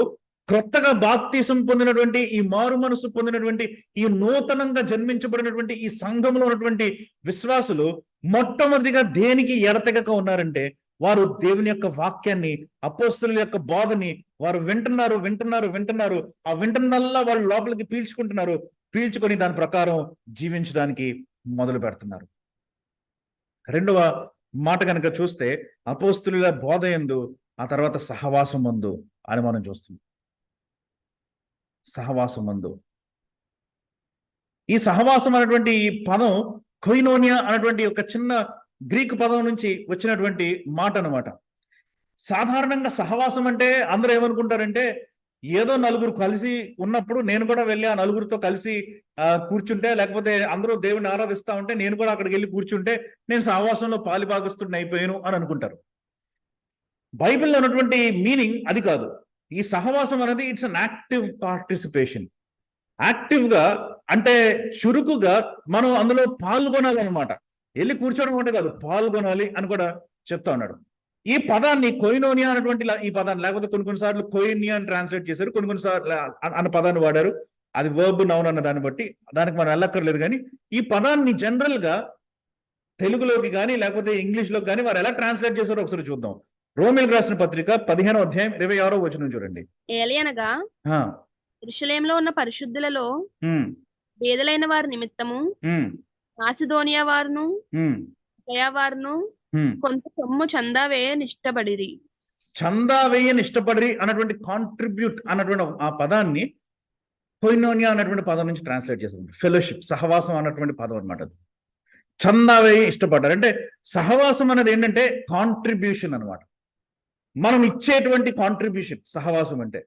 A: క్రొత్తగా బాప్తీసం పొందినటువంటి, ఈ మారు మనసు పొందినటువంటి, ఈ నూతనంగా జన్మించబడినటువంటి ఈ సంఘంలో ఉన్నటువంటి విశ్వాసులు మొట్టమొదటిగా దేనికి ఎడతెగక ఉన్నారంటే వారు దేవుని యొక్క వాక్యాన్ని, అపోస్తుల యొక్క బోధని వారు వింటున్నారు. ఆ వింటున్నల్లా వాళ్ళు లోపలికి పీల్చుకొని దాని ప్రకారం జీవించడానికి మొదలు పెడుతున్నారు. రెండవ మాట కనుక చూస్తే అపోస్తుల బోధ యందు, ఆ తర్వాత సహవాసం మందు అని మనం చూస్తున్నాం. సహవాసం మందు, ఈ సహవాసం అనేటువంటి ఈ పదం కొయినోనియా అనేటువంటి ఒక చిన్న గ్రీకు పదం నుంచి వచ్చినటువంటి మాట అనమాట. సాధారణంగా సహవాసం అంటే అందరూ ఏమనుకుంటారంటే ఏదో నలుగురు కలిసి ఉన్నప్పుడు నేను కూడా వెళ్ళి ఆ నలుగురితో కలిసి కూర్చుంటే, లేకపోతే అందరూ దేవుని ఆరాధిస్తా ఉంటే నేను కూడా అక్కడికి వెళ్ళి కూర్చుంటే నేను సహవాసంలో పాలిభాగస్తుడిని అయిపోయాను అని అనుకుంటారు. బైబిల్లో ఉన్నటువంటి మీనింగ్ అది కాదు. ఈ సహవాసం అనేది it's an active participation. Active గా అంటే చురుకుగా మనం అందులో పాల్గొనాలి అనమాట. వెళ్ళి కూర్చోవడం అంటే కాదు, పాల్గొనాలి అని కూడా చెప్తా ఉన్నాడు. ఈ పదాన్ని కొయినోనియా అనేటువంటి ఈ పదాన్ని, లేకపోతే కొన్నిసార్లు కొయినియా అని ట్రాన్స్లేట్ చేశారు, కొన్నిసార్లు అన్న పదాన్ని వాడారు. అది వర్బ్ నౌన్ అన్న దాన్ని బట్టి దానికి మనం వెళ్ళక్కర్లేదు. కానీ ఈ పదాన్ని జనరల్ గా తెలుగులోకి కానీ లేకపోతే ఇంగ్లీష్ లోకి కానీ వారు ఎలా ట్రాన్స్లేట్ చేశారో ఒకసారి చూద్దాం. రోమీయులకు రాసిన పత్రిక 15వ అధ్యాయం 26వ వచనం చూడండి.
B: ఏలియనగా యెరూషలేములో ఉన్న పరిశుద్ధులలో బేదలైన వారి నిమిత్తము మాసిదోనియా వారును అఖాయ వారును కొంత సొమ్ము చందా వేయ నిష్టపడిరి అన్నటువంటి కాంట్రిబ్యూట్ అన్నటువంటి ఆ పదాన్ని కొయినోనియా అన్నటువంటి పదం నుంచి ట్రాన్స్లేట్ చేశారు. ఫెలోషిప్, సహవాసం అన్నటువంటి పదం అనమాట. చందా వేయ ఇష్టపడ్డారు అంటే సహవాసం అనేది ఏంటంటే కాంట్రిబ్యూషన్ అనమాట. మనం ఇచ్చేటువంటి కాంట్రిబ్యూషన్ సహవాసం అంటే.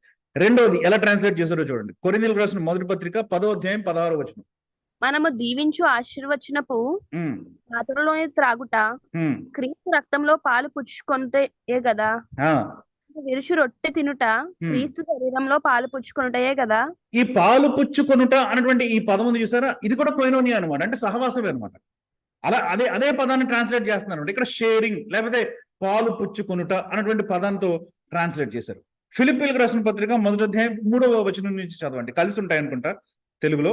B: రెండవది ఎలా ట్రాన్స్లేట్ చేశారో చూడండి. కొరింథీయులకు రాసిన మొదటి పత్రిక 10వ అధ్యాయం 16వ వచనం. మనము దీవించు ఆశీర్వచనపు పాత్రలోని త్రాగుట క్రీస్తు రక్తంలో పాలు పుచ్చుకుంటే కదా, విరుచు రొట్టె తినుట క్రీస్తు శరీరంలో పాలు పుచ్చుకొనుటయే కదా.
A: ఈ పాలు పుచ్చుకొనుట అన్నటువంటి ఈ పదం ఉంది చూసారా, ఇది కూడా కొయినోనియా అనమాట, అంటే సహవాసమే అనమాట. అలా అదే పదాన్ని ట్రాన్స్లేట్ చేస్తున్నారు ఇక్కడ. షేరింగ్ లేకపోతే పాలు పుచ్చుకొనుట అన్నటువంటి పదంతో ట్రాన్స్లేట్ చేశారు. ఫిలిప్పీయులకు రాసిన పత్రిక 1వ అధ్యాయం 3వ వచనం నుంచి చదవండి. కలిసి ఉంటాయి అనుకుంటా తెలుగులో.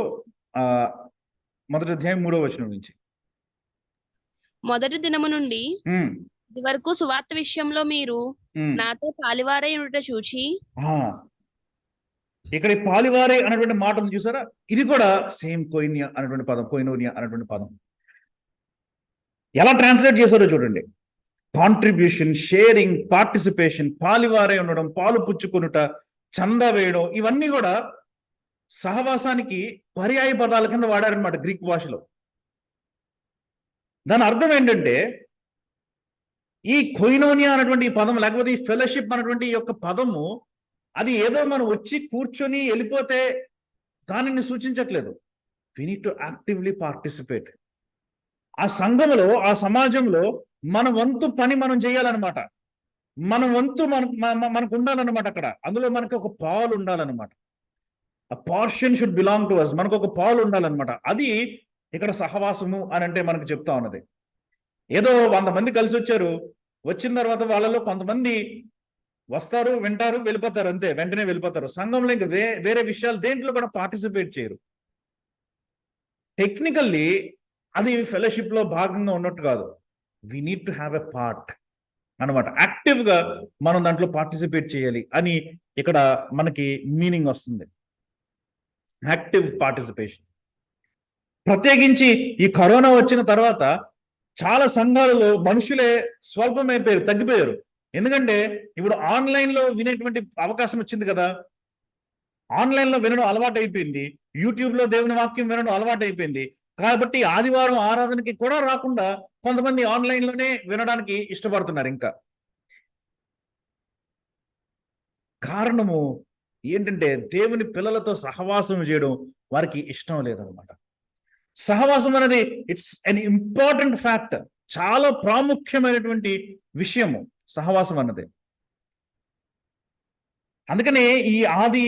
A: 1వ అధ్యాయం 3వ వచనం నుంచి.
B: మొదటి దినము నుండి ఇది వరకు సువార్త విషయంలో మీరు నాతో పాలివారై ఉండుట చూచి.
A: ఇక్కడ పాలివారే అన్నటువంటి మాట ఉంది చూసారా, ఇది కూడా సేమ్ కొయినియా అన్నటువంటి పదం, కొయినోనియా అన్నటువంటి పదం. ఎలా ట్రాన్స్లేట్ చేశారో చూడండి. కాంట్రిబ్యూషన్, షేరింగ్, పార్టిసిపేషన్, పాలివారై ఉండడం, పాలు పుచ్చుకొనుట, చందా వేయడం, ఇవన్నీ కూడా సహవాసానికి పర్యాయ పదాల కింద వాడారనమాట గ్రీక్ భాషలో. దాని అర్థం ఏంటంటే ఈ కొయినోనియా అన్నటువంటి ఈ పదం లేకపోతే ఈ ఫెలోషిప్ అన్నటువంటి ఈ యొక్క పదము అది ఏదో మనం వచ్చి కూర్చొని వెళ్ళిపోతే దానిని సూచించట్లేదు. We need to actively participate. ఆ సంఘంలో, ఆ సమాజంలో మన వంతు పని మనం చేయాలన్నమాట. మన వంతు మనకు ఉండాలన్నమాట. అక్కడ అందులో మనకు ఒక పాలు ఉండాలన్నమాట. A portion should belong to us. మనకు ఒక పాలు ఉండాలన్నమాట. అది ఇక్కడ సహవాసము అని అంటే మనకు చెప్తా ఉన్నది. ఏదో 100 మంది కలిసి వచ్చారు, వచ్చిన తర్వాత వాళ్ళలో కొంతమంది వస్తారు, వింటారు, వెళ్ళిపోతారు, అంతే, వెంటనే వెళ్ళిపోతారు. సంఘంలో ఇంకా వేరే విషయాలు దేంట్లో కూడా పార్టిసిపేట్ చేయరు. టెక్నికల్లీ అది ఫెలోషిప్ లో భాగంగా ఉన్నట్టు కాదు. We need to have a part అనమాట. యాక్టివ్ గా మనం దాంట్లో పార్టిసిపేట్ చేయాలి అని ఇక్కడ మనకి మీనింగ్ వస్తుంది. Active participation. ప్రత్యేకించి ఈ కరోనా వచ్చిన తర్వాత చాలా సంఘాలలో మనుషులే స్వల్పమైపోయారు, తగ్గిపోయారు. ఎందుకంటే ఇప్పుడు ఆన్లైన్ లో వినేటువంటి అవకాశం వచ్చింది కదా, ఆన్లైన్ లో వినడం అలవాటు అయిపోయింది, యూట్యూబ్ లో దేవుని వాక్యం వినడం అలవాటు అయిపోయింది. కాబట్టి ఆదివారం ఆరాధనకి కూడా రాకుండా కొంతమంది ఆన్లైన్ లోనే వినడానికి ఇష్టపడుతున్నారు. ఇంకా కారణము ఏంటంటే దేవుని పిల్లలతో సహవాసం చేయడం వారికి ఇష్టం లేదనమాట. సహవాసం అనేది ఇట్స్ అన్ ఇంపార్టెంట్ ఫ్యాక్టర్, చాలా ప్రాముఖ్యమైనటువంటి విషయము సహవాసం అన్నది. అందుకనే ఈ ఆది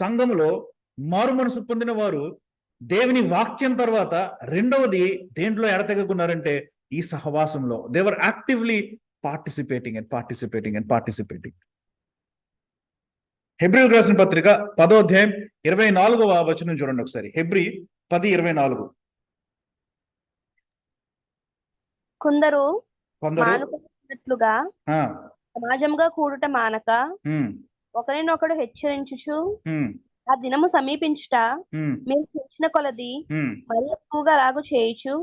A: సంఘంలో మారు మనసు పొందిన వారు దేవుని వాక్యం తర్వాత రెండవది దేంట్లో ఎడతెగకున్నారంటే ఈ సహవాసంలో. They were actively participating. హెబ్రీయులకు రాసిన పత్రిక 10వ అధ్యాయం 24వ వచనం చూడండి ఒకసారి. హెబ్రీ 10:24.
B: కొందరు మానుకున్నట్లుగా సమాజంగా కూడుట మానక ఒకరినొకడు హెచ్చరించుచు ఆ దినము సమీపించుట మీరు చేసిన కొలది మరి ఎక్కువగా లాగు చేయొచ్చు.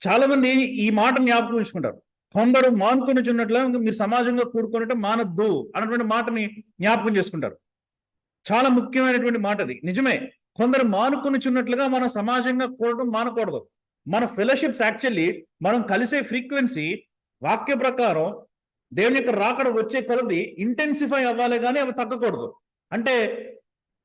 A: చాలా మంది ఈ మాట జ్ఞాపకం ఉంచుకుంటారు. కొందరు మానుకునిచున్నట్లా మీరు సమాజంగా కూడుకున్నట్టు మానద్దు అన్నటువంటి మాటని జ్ఞాపకం చేసుకుంటారు. చాలా ముఖ్యమైనటువంటి మాట అది. నిజమే, కొందరు మానుకునిచున్నట్లుగా మనం సమాజంగా కూడటం మానకూడదు. మన ఫెలోషిప్స్ యాక్చువల్లీ మనం కలిసే ఫ్రీక్వెన్సీ వాక్య ప్రకారం దేవుని యొక్క రాకడ వచ్చే కొలది ఇంటెన్సిఫై అవ్వాలి, కానీ అవి తగ్గకూడదు. అంటే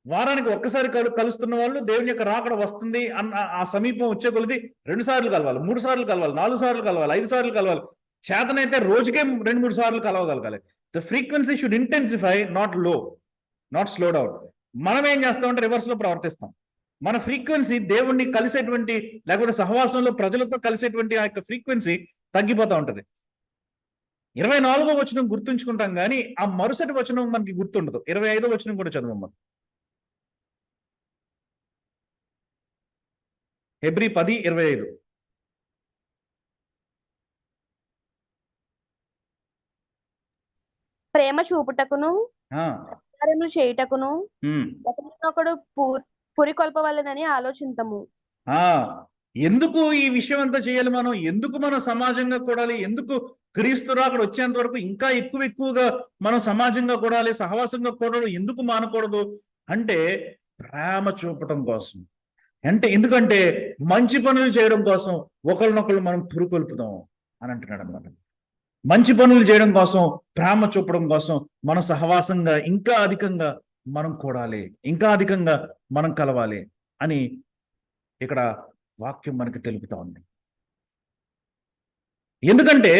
A: వారానికి ఒక్కసారి కలుస్తున్న వాళ్ళు దేవుని యొక్క రాకడ వస్తుంది అన్న ఆ సమీపం వచ్చే కొలది 2 సార్లు కలవాలి, 3 సార్లు కలవాలి, 4 సార్లు కలవాలి, 5 సార్లు కలవాలి. చేతనైతే రోజుకే 2-3 సార్లు కలవగలగాలి. The frequency should intensify, not slow down. మనం ఏం చేస్తామంటే రివర్స్ లో ప్రవర్తిస్తాం. మన ఫ్రీక్వెన్సీ దేవుణ్ణి కలిసేటువంటి లేకపోతే సహవాసంలో ప్రజలతో కలిసేటువంటి ఆ యొక్క ఫ్రీక్వెన్సీ తగ్గిపోతూ ఉంటది. 24వ వచనం గుర్తుంచుకుంటాం కానీ ఆ మరుసటి వచనం మనకి గుర్తుండదు. 25వ వచనం కూడా చదవమ్మా. హెబ్రీ 10:25.
B: ప్రేమ చూపుటకును కార్యములు చేయుటకును ఒకరినొకడు పురికొల్పవలెనని ఆలోచింతము.
A: ఎందుకు ఈ విషయం అంతా చేయాలి? మనం ఎందుకు మనం సమాజంగా కూడాలి? ఎందుకు క్రీస్తు రాకడ వచ్చేంత వరకు ఇంకా ఎక్కువగా మనం సమాజంగా కూడాలి, సహవాసంగా కూడాలి? ఎందుకు మానకూడదు అంటే ప్రేమ చూపటం కోసం. ఎందుకంటే మంచి పనులు చేయడం కోసం ఒకరినొకరు మనం పురుకొల్పుదాం అని అంటున్నాడు అన్నమాట. మంచి పనులు చేయడం కోసం, ప్రేమ చూపడం కోసం మన సహవాసంగా ఇంకా అధికంగా మనం కూడాలి, ఇంకా అధికంగా మనం కలవాలి అని ఇక్కడ వాక్యం మనకి తెలుపుతా ఉంది. ఎందుకంటే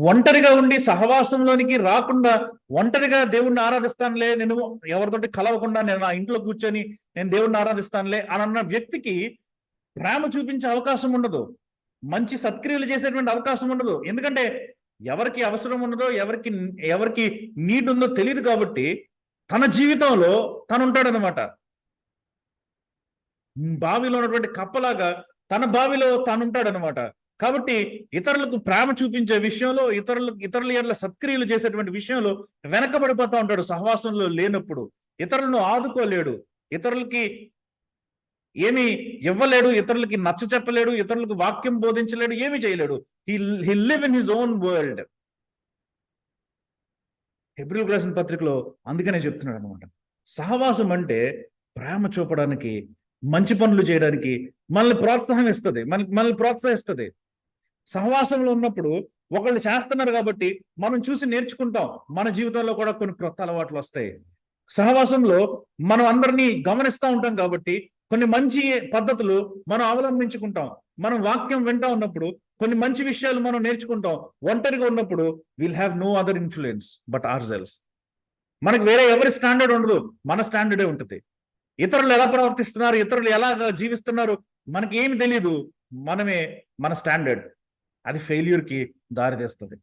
A: ఒంటరిగా ఉండి సహవాసంలోనికి రాకుండా ఒంటరిగా దేవుణ్ణి ఆరాధిస్తానులే, నేను ఎవరితోటి కలవకుండా నేను నా ఇంట్లో కూర్చొని నేను దేవుణ్ణి ఆరాధిస్తానులే అని అన్న వ్యక్తికి ప్రేమ చూపించే అవకాశం ఉండదు, మంచి సత్క్రియలు చేసేటువంటి అవకాశం ఉండదు. ఎందుకంటే ఎవరికి అవసరం ఉన్నదో, ఎవరికి నీడ్ ఉందో తెలియదు. కాబట్టి తన జీవితంలో తను ఉంటాడనమాట. బావిలో ఉన్నటువంటి కప్పలాగా తన బావిలో తాను ఉంటాడనమాట. కాబట్టి ఇతరులకు ప్రేమ చూపించే విషయంలో, ఇతరుల ఎడల సత్క్రియలు చేసేటువంటి విషయంలో వెనకబడిపోతూ ఉంటాడు. సహవాసంలో లేనప్పుడు ఇతరులను ఆదుకోలేడు, ఇతరులకి ఏమి ఇవ్వలేడు, ఇతరులకి నచ్చ చెప్పలేడు, ఇతరులకు వాక్యం బోధించలేడు, ఏమి చేయలేడు. He live in his own world. హెబ్రీయులకు రాసిన పత్రికలో అందుకనే చెప్తున్నాడు అనమాట. సహవాసం అంటే ప్రేమ చూపడానికి, మంచి పనులు చేయడానికి మనల్ని ప్రోత్సహిస్తుంది. సహవాసంలో ఉన్నప్పుడు ఒకళ్ళు చేస్తున్నారు కాబట్టి మనం చూసి నేర్చుకుంటాం. మన జీవితంలో కూడా కొన్ని క్రొత్త అలవాట్లు వస్తాయి. సహవాసంలో మనం అందరినీ గమనిస్తూ ఉంటాం కాబట్టి కొన్ని మంచి పద్ధతులు మనం అవలంబించుకుంటాం. మనం వాక్యం వింటా ఉన్నప్పుడు కొన్ని మంచి విషయాలు మనం నేర్చుకుంటాం. ఒంటరిగా ఉన్నప్పుడు will have no other influence but ourselves. మనకు వేరే ఎవరి స్టాండర్డ్ ఉండదు, మన స్టాండర్డే ఉంటుంది. ఇతరులు ఎలా ప్రవర్తిస్తున్నారు, ఇతరులు ఎలా జీవిస్తున్నారు మనకి ఏమి తెలీదు. మనమే మన స్టాండర్డ్. అది ఫెయిల్యూర్కి దారితీస్తుంది.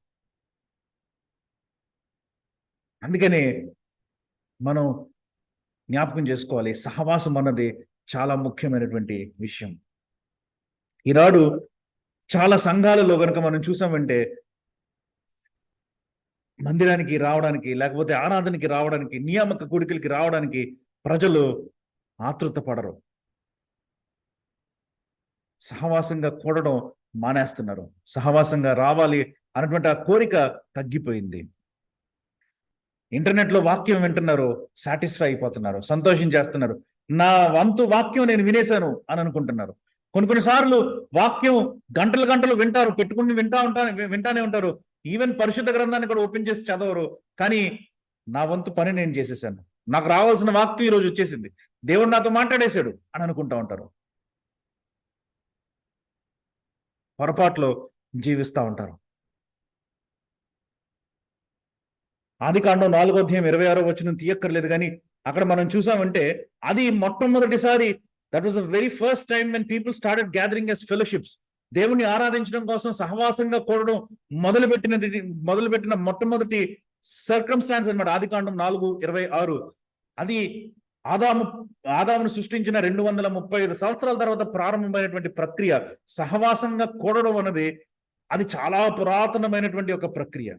A: అందుకనే మనం జ్ఞాపకం చేసుకోవాలి, సహవాసం అన్నది చాలా ముఖ్యమైనటువంటి విషయం. ఈనాడు చాలా సంఘాలలో కనుక మనం చూసామంటే మందిరానికి రావడానికి, లేకపోతే ఆరాధనకి రావడానికి, నియామక కూడికలకి రావడానికి ప్రజలు ఆతృత పడరు. సహవాసంగా కూడడం మానేస్తున్నారు. సహవాసంగా రావాలి అన్నటువంటి ఆ కోరిక తగ్గిపోయింది. ఇంటర్నెట్లో వాక్యం వింటున్నారు, సాటిస్ఫై అయిపోతున్నారు, సంతోషం చేస్తున్నారు. నా వంతు వాక్యం నేను వినేశాను అని అనుకుంటున్నారు. కొన్నిసార్లు వాక్యం గంటలు గంటలు వింటారు, పెట్టుకుని వింటానే ఉంటారు. ఈవెన్ పరిశుద్ధ గ్రంథాన్ని కూడా ఓపెన్ చేసి చదవరు. కానీ నా వంతు పని నేను చేసేసాను, నాకు రావాల్సిన వాక్యం ఈరోజు వచ్చేసింది, దేవుడు నాతో మాట్లాడేశాడు అని అనుకుంటా ఉంటారు. పొరపాట్లో జీవిస్తూ ఉంటారు. ఆదికాండం 4వ అధ్యాయం 26వ వచనం తీయక్కర్లేదు, కానీ అక్కడ మనం చూసామంటే అది మొట్టమొదటిసారి, that was the very first time when people started gathering as fellowships. దేవుణ్ణి ఆరాధించడం కోసం సహవాసంగా కూడడం మొదలుపెట్టిన మొట్టమొదటి సర్కమ్స్టాన్స్ అన్నమాట ఆదికాండం 4:26. అది ఆదామును సృష్టించిన 235 సంవత్సరాల తర్వాత ప్రారంభమైనటువంటి ప్రక్రియ. సహవాసంగా కూడడం అన్నది అది చాలా పురాతనమైనటువంటి ఒక ప్రక్రియ.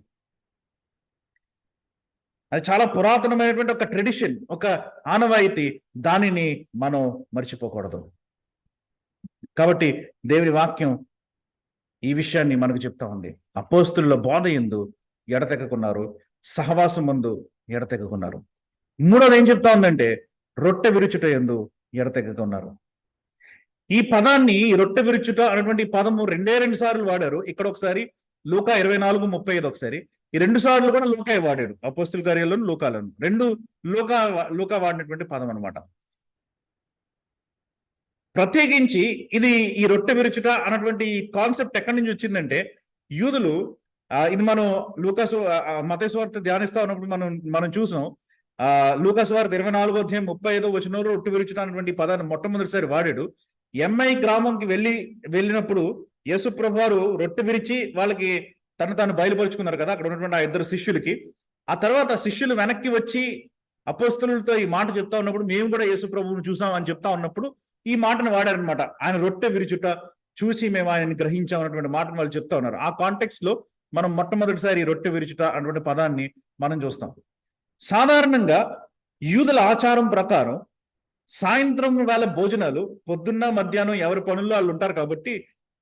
A: అది చాలా పురాతనమైనటువంటి ఒక ట్రెడిషన్, ఒక ఆనవాయితీ. దానిని మనం మర్చిపోకూడదు. కాబట్టి దేవుని వాక్యం ఈ విషయాన్ని మనకు చెప్తా ఉంది. అపోస్తుల బోధ యందు ఎడతెగకున్నారు, సహవాసం ముందు ఎడతెగకున్నారు. మూడోది ఏం చెప్తా ఉందంటే రొట్టె విరుచుట యందు ఎడతెగకున్నారు. ఈ పదాన్ని, రొట్టె విరుచుట అనేటువంటి పదము 2 సార్లు వాడారు. ఇక్కడ ఒకసారి, లూకా 24:35 ఒకసారి. ఈ 2 సార్లు కూడా లూకా వాడాడు, అపోస్తుల కార్యాలను, లూకాలను. 2 లూకా వాడినటువంటి పదం అనమాట. ప్రత్యేకించి ఇది, ఈ రొట్టె విరుచుట అన్నటువంటి కాన్సెప్ట్ ఎక్కడి నుంచి వచ్చిందంటే, యూదులు, ఇది మనం మత్తయి సువార్త ధ్యానిస్తా ఉన్నప్పుడు మనం చూసాం. లూకా సువార్త 24వ అధ్యాయం 35వ వచనంలో రొట్టె విరుచుట అన్నటువంటి పదాన్ని మొట్టమొదటిసారి వాడాడు. ఎంఐ గ్రామంకి వెళ్ళినప్పుడు యేసు ప్రభువారు రొట్టె విరిచి వాళ్ళకి తాను బయలుపరుచుకున్నారు కదా, అక్కడ ఉన్నటువంటి ఆ 2 శిష్యులకి. ఆ తర్వాత శిష్యులు వెనక్కి వచ్చి అపోస్తలులతో ఈ మాట చెప్తా ఉన్నప్పుడు, మేము కూడా యేసు ప్రభువును చూసాం అని చెప్తా ఉన్నప్పుడు ఈ మాటను వాడారనమాట. ఆయన రొట్టె విరుచుట చూసి మేము ఆయనని గ్రహించాం అన్నటువంటి మాటను వాళ్ళు చెప్తా ఉన్నారు. ఆ కాంటెక్స్ట్ లో మనం మొట్టమొదటిసారి రొట్టె విరుచుట అన్నటువంటి పదాన్ని మనం చూస్తాం. సాధారణంగా యూదుల ఆచారం ప్రకారం సాయంత్రం వేళ భోజనాలు, పొద్దున్న మధ్యాహ్నం ఎవరి పనుల్లో వాళ్ళు ఉంటారు కాబట్టి,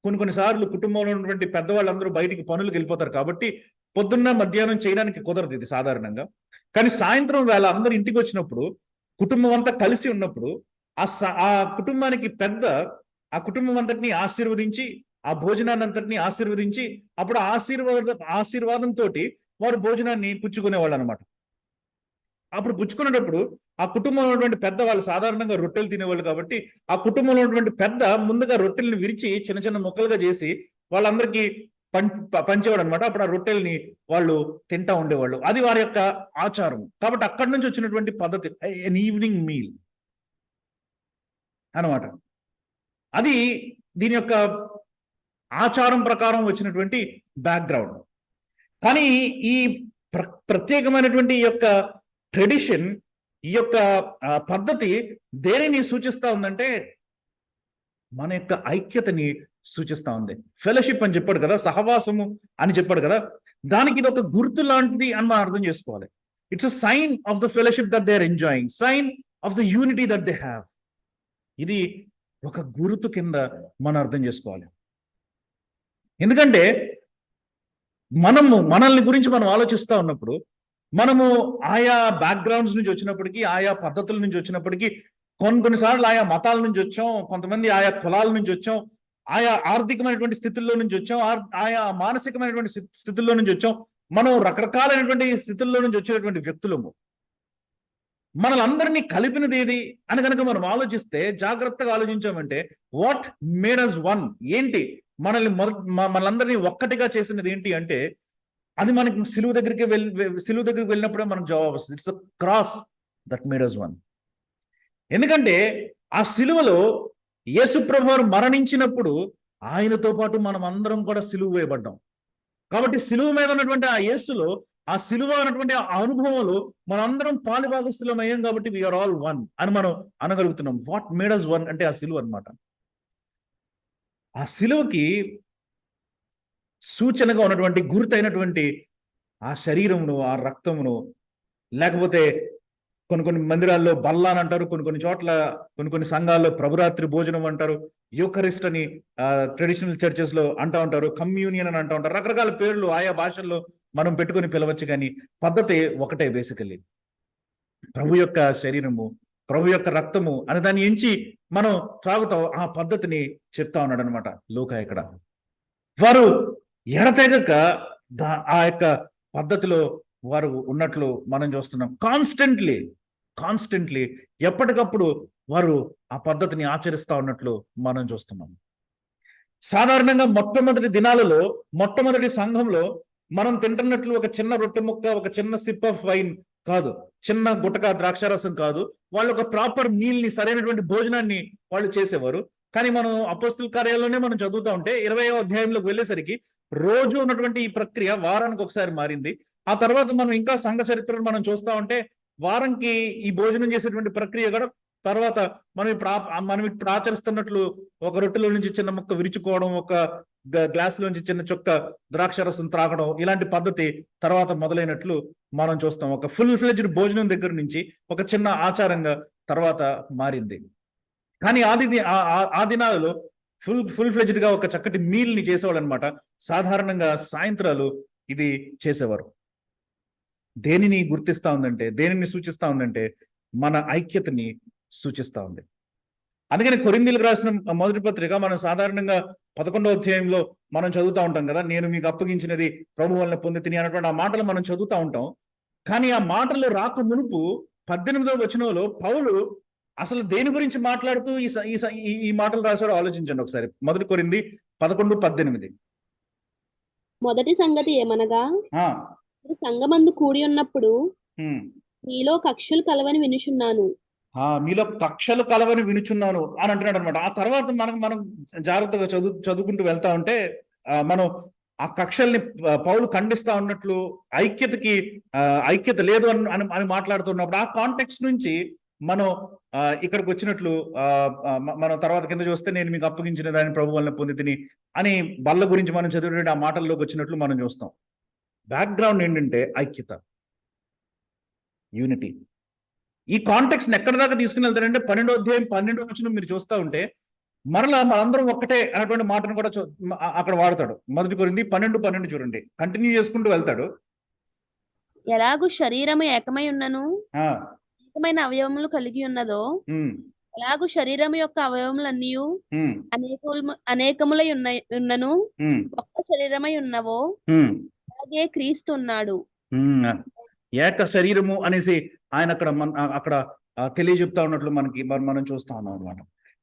A: కొన్నిసార్లు కుటుంబంలో ఉన్నటువంటి పెద్దవాళ్ళందరూ బయటికి పనులకు వెళ్ళిపోతారు కాబట్టి పొద్దున్న మధ్యాహ్నం చేయడానికి కుదరదు ఇది సాధారణంగా. కానీ సాయంత్రం వేళ అందరూ ఇంటికి వచ్చినప్పుడు, కుటుంబం అంతా కలిసి ఉన్నప్పుడు, ఆ కుటుంబానికి పెద్ద ఆ కుటుంబం అంతటిని ఆశీర్వదించి, ఆ భోజనాన్ని అంతటిని ఆశీర్వదించి, అప్పుడు ఆశీర్వాదంతో వారు భోజనాన్ని పుచ్చుకునేవాళ్ళు అనమాట. అప్పుడు పుచ్చుకునేటప్పుడు ఆ కుటుంబంలో ఉన్నటువంటి పెద్ద, వాళ్ళు సాధారణంగా రొట్టెలు తినేవాళ్ళు కాబట్టి, ఆ కుటుంబంలో ఉన్నటువంటి పెద్ద ముందుగా రొట్టెల్ని విరిచి చిన్న చిన్న ముక్కలుగా చేసి వాళ్ళందరికీ పంచేవాడు అనమాట. అప్పుడు ఆ రొట్టెల్ని వాళ్ళు తింటా ఉండేవాళ్ళు. అది వారి యొక్క ఆచారం. కాబట్టి అక్కడి నుంచి వచ్చినటువంటి పద్ధతి ఎన్ ఈవినింగ్ మీల్ అనమాట. అది దీని యొక్క ఆచారం ప్రకారం వచ్చినటువంటి బ్యాక్గ్రౌండ్. కానీ ఈ ప్రత్యేకమైనటువంటి ఈ యొక్క ట్రెడిషన్, ఈ యొక్క పద్ధతి దేనిని సూచిస్తా ఉందంటే మన యొక్క ఐక్యతని సూచిస్తా ఉంది. ఫెలోషిప్ అని చెప్పాడు కదా, సహవాసము అని చెప్పాడు కదా, దానికి ఇది ఒక గుర్తు లాంటిది అని మనం అర్థం చేసుకోవాలి. It's a sign of the fellowship that they are enjoying, sign of the unity that they have. ఇది ఒక గుర్తు కింద మనం అర్థం చేసుకోవాలి. ఎందుకంటే మనల్ని గురించి మనం ఆలోచిస్తూ ఉన్నప్పుడు, మనము ఆయా బ్యాక్గ్రౌండ్స్ నుంచి వచ్చినప్పటికీ, ఆయా పద్ధతుల నుంచి వచ్చినప్పటికీ, కొన్నిసార్లు ఆయా మతాల నుంచి వచ్చాం, కొంతమంది ఆయా కులాల నుంచి వచ్చాం, ఆయా ఆర్థికమైనటువంటి స్థితుల్లో నుంచి వచ్చాం, ఆయా మానసికమైనటువంటి స్థితుల్లో నుంచి వచ్చాం. మనం రకరకాలైనటువంటి స్థితుల్లో నుంచి వచ్చేటువంటి వ్యక్తులము. మనలందరినీ కలిపినది ఏది అని కనుక మనం ఆలోచిస్తే, జాగ్రత్తగా ఆలోచించామంటే, వాట్ మేడ్ అస్ వన్, ఏంటి మనల్ని ఒక్కటిగా చేసినది ఏంటి అంటే, అది మనకి సిలువ దగ్గరికి వెళ్ళినప్పుడే మనకు జవాబు వస్తుంది. It's the cross that made us one. ఎందుకంటే ఆ సిలువలో యేసు ప్రభువారు మరణించినప్పుడు ఆయనతో పాటు మనం అందరం కూడా సిలువ వేయబడ్డాం. కాబట్టి సిలువ మీద ఉన్నటువంటి ఆ యేసులో, ఆ సిలువ అన్నటువంటి ఆ అనుభవంలో మనందరం పాలుభాగస్తులం అయ్యాం. కాబట్టి వీఆర్ ఆల్ వన్ అని మనం అనగలుగుతున్నాం. వాట్ మేడ్ అస్ వన్ అంటే ఆ సిలువ అన్నమాట. ఆ సిలువకి సూచనగా ఉన్నటువంటి గుర్తైనటువంటి ఆ శరీరమును, ఆ రక్తమును, లేకపోతే కొన్ని మందిరాల్లో బల్ల అని అంటారు, కొన్ని చోట్ల కొన్ని సంఘాల్లో ప్రభురాత్రి భోజనం అంటారు, యూకరిస్ట్ అని ట్రెడిషనల్ చర్చెస్ లో అంటూ ఉంటారు, కమ్యూనియన్ అని అంటూ ఉంటారు. రకరకాల పేర్లు ఆయా భాషల్లో మనం పెట్టుకొని పిలవచ్చు, కానీ పద్ధతి ఒకటే. బేసికల్లీ ప్రభు యొక్క శరీరము, ప్రభు యొక్క రక్తము అని దాన్ని ఎంచి మనం త్రాగుతాం. ఆ పద్ధతిని చెప్తా ఉన్నాడు అనమాట లూకా ఇక్కడ. వారు ఎడతెగక ఆ యొక్క పద్ధతిలో వారు ఉన్నట్లు మనం చూస్తున్నాం. కాన్స్టెంట్లీ ఎప్పటికప్పుడు వారు ఆ పద్ధతిని ఆచరిస్తా ఉన్నట్లు మనం చూస్తున్నాం. సాధారణంగా మొట్టమొదటి దినాలలో, మొట్టమొదటి సంఘంలో మనం తింటున్నట్లు ఒక చిన్న రొట్టె ముక్క, ఒక చిన్న సిప్ ఆఫ్ వైన్ కాదు, చిన్న గుటక ద్రాక్షారసం కాదు. వాళ్ళు ఒక ప్రాపర్ మీల్ ని, సరైనటువంటి భోజనాన్ని వాళ్ళు చేసేవారు. కానీ మనం అపోస్తుల కార్యాలలోనే మనం చదువుతా ఉంటే 20వ అధ్యాయంలోకి వెళ్ళేసరికి రోజు ఉన్నటువంటి ఈ ప్రక్రియ వారానికి ఒకసారి మారింది. ఆ తర్వాత మనం ఇంకా సంఘ చరిత్రను మనం చూస్తా ఉంటే వారంకి ఈ భోజనం చేసేటువంటి ప్రక్రియ కూడా తర్వాత మనం ఇప్పుడు ఆచరిస్తున్నట్లు ఒక రొట్టెలో నుంచి చిన్న ముక్క విరుచుకోవడం, ఒక గ్లాసులోంచి చిన్న చుక్క ద్రాక్షరసం త్రాగడం, ఇలాంటి పద్ధతి తర్వాత మొదలైనట్లు మనం చూస్తాం. ఒక ఫుల్ ఫ్లెడ్జ్డ్ భోజనం దగ్గర నుంచి ఒక చిన్న ఆచారంగా తర్వాత మారింది. కానీ ఆ దినాలలో ఫుల్ ఫ్లెడ్జ్డ్ గా ఒక చక్కటి మీల్ ని చేసేవాళ్ళు అనమాట. సాధారణంగా సాయంత్రాలు ఇది చేసేవారు. దేనిని గుర్తిస్తా ఉందంటే, దేనిని సూచిస్తా ఉందంటే మన ఐక్యతని సూచిస్తా ఉంది. అందుకని కొరింథీయులకు రాసిన మొదటి పత్రిక మనం సాధారణంగా 11వ అధ్యాయంలో మనం చదువుతా ఉంటాం కదా, నేను మీకు అప్పగించినది ప్రభు వలన పొందితిని అన్నటువంటి ఆ మాటలు మనం చదువుతా ఉంటాం. కానీ ఆ మాటలు రాక మునుపు 18వ వచనంలో పౌలు అసలు దేని గురించి మాట్లాడుతూ ఈ మాటలు రాశాడో ఆలోచించండి ఒకసారి. మొదటి కొరింథీ 11:18.
B: మొదటి సంగతి ఏమనగా, సంఘమందు కూడి ఉన్నప్పుడు మీలో కక్షలు కలవని వినుచున్నాను.
A: మీలో కక్షలు కలవని వినుచున్నాను అని అంటున్నాడు అనమాట. ఆ తర్వాత మనం జాగ్రత్తగా చదువుకుంటూ వెళ్తా ఉంటే మనం ఆ కక్షల్ని పౌలు ఖండిస్తా ఉన్నట్లు, ఐక్యత లేదు అని మాట్లాడుతున్నప్పుడు ఆ కాంటెక్స్ట్ నుంచి మనం ఇక్కడికి వచ్చినట్లు మనం తర్వాత కింద చూస్తే నేను మీకు అప్పగించిన దాన్ని ప్రభు వలన పొందితిని అని బల్ల గురించి మనం చదివిన ఆ మాటల్లోకి వచ్చినట్లు మనం చూస్తాం. బ్యాక్గ్రౌండ్ ఏంటంటే ఐక్యత, యూనిటీ. ఈ కాంటెక్స్ట్ ఎక్కడి దాకా తీసుకుని వెళ్తారంటే 12వ అధ్యాయం 12వ వచనం మీరు చూస్తూ ఉంటే మరలా మనందరం ఒక్కటే అనేటువంటి మాటను కూడా అక్కడ వాడతాడు. మొదటి కొరింథీ 12:12 చూడండి, కంటిన్యూ చేసుకుంటూ వెళ్తాడు.
B: ఎలాగూ శరీరము ఏకమై ఉన్నను, ఏకమైన అవయవములు కలిగి ఉన్నదో, ఎలాగూ శరీరము యొక్క అవయవములన్నీ అనేకములై ఉన్నను ఒక్క శరీరమై ఉన్నవో అలాగే క్రీస్తు ఉన్నాడు.
A: ఏక శరీరము అనేసి ఆయన అక్కడ తెలియజెప్తా ఉన్నట్లు మనం చూస్తా ఉన్నాం అనమాట.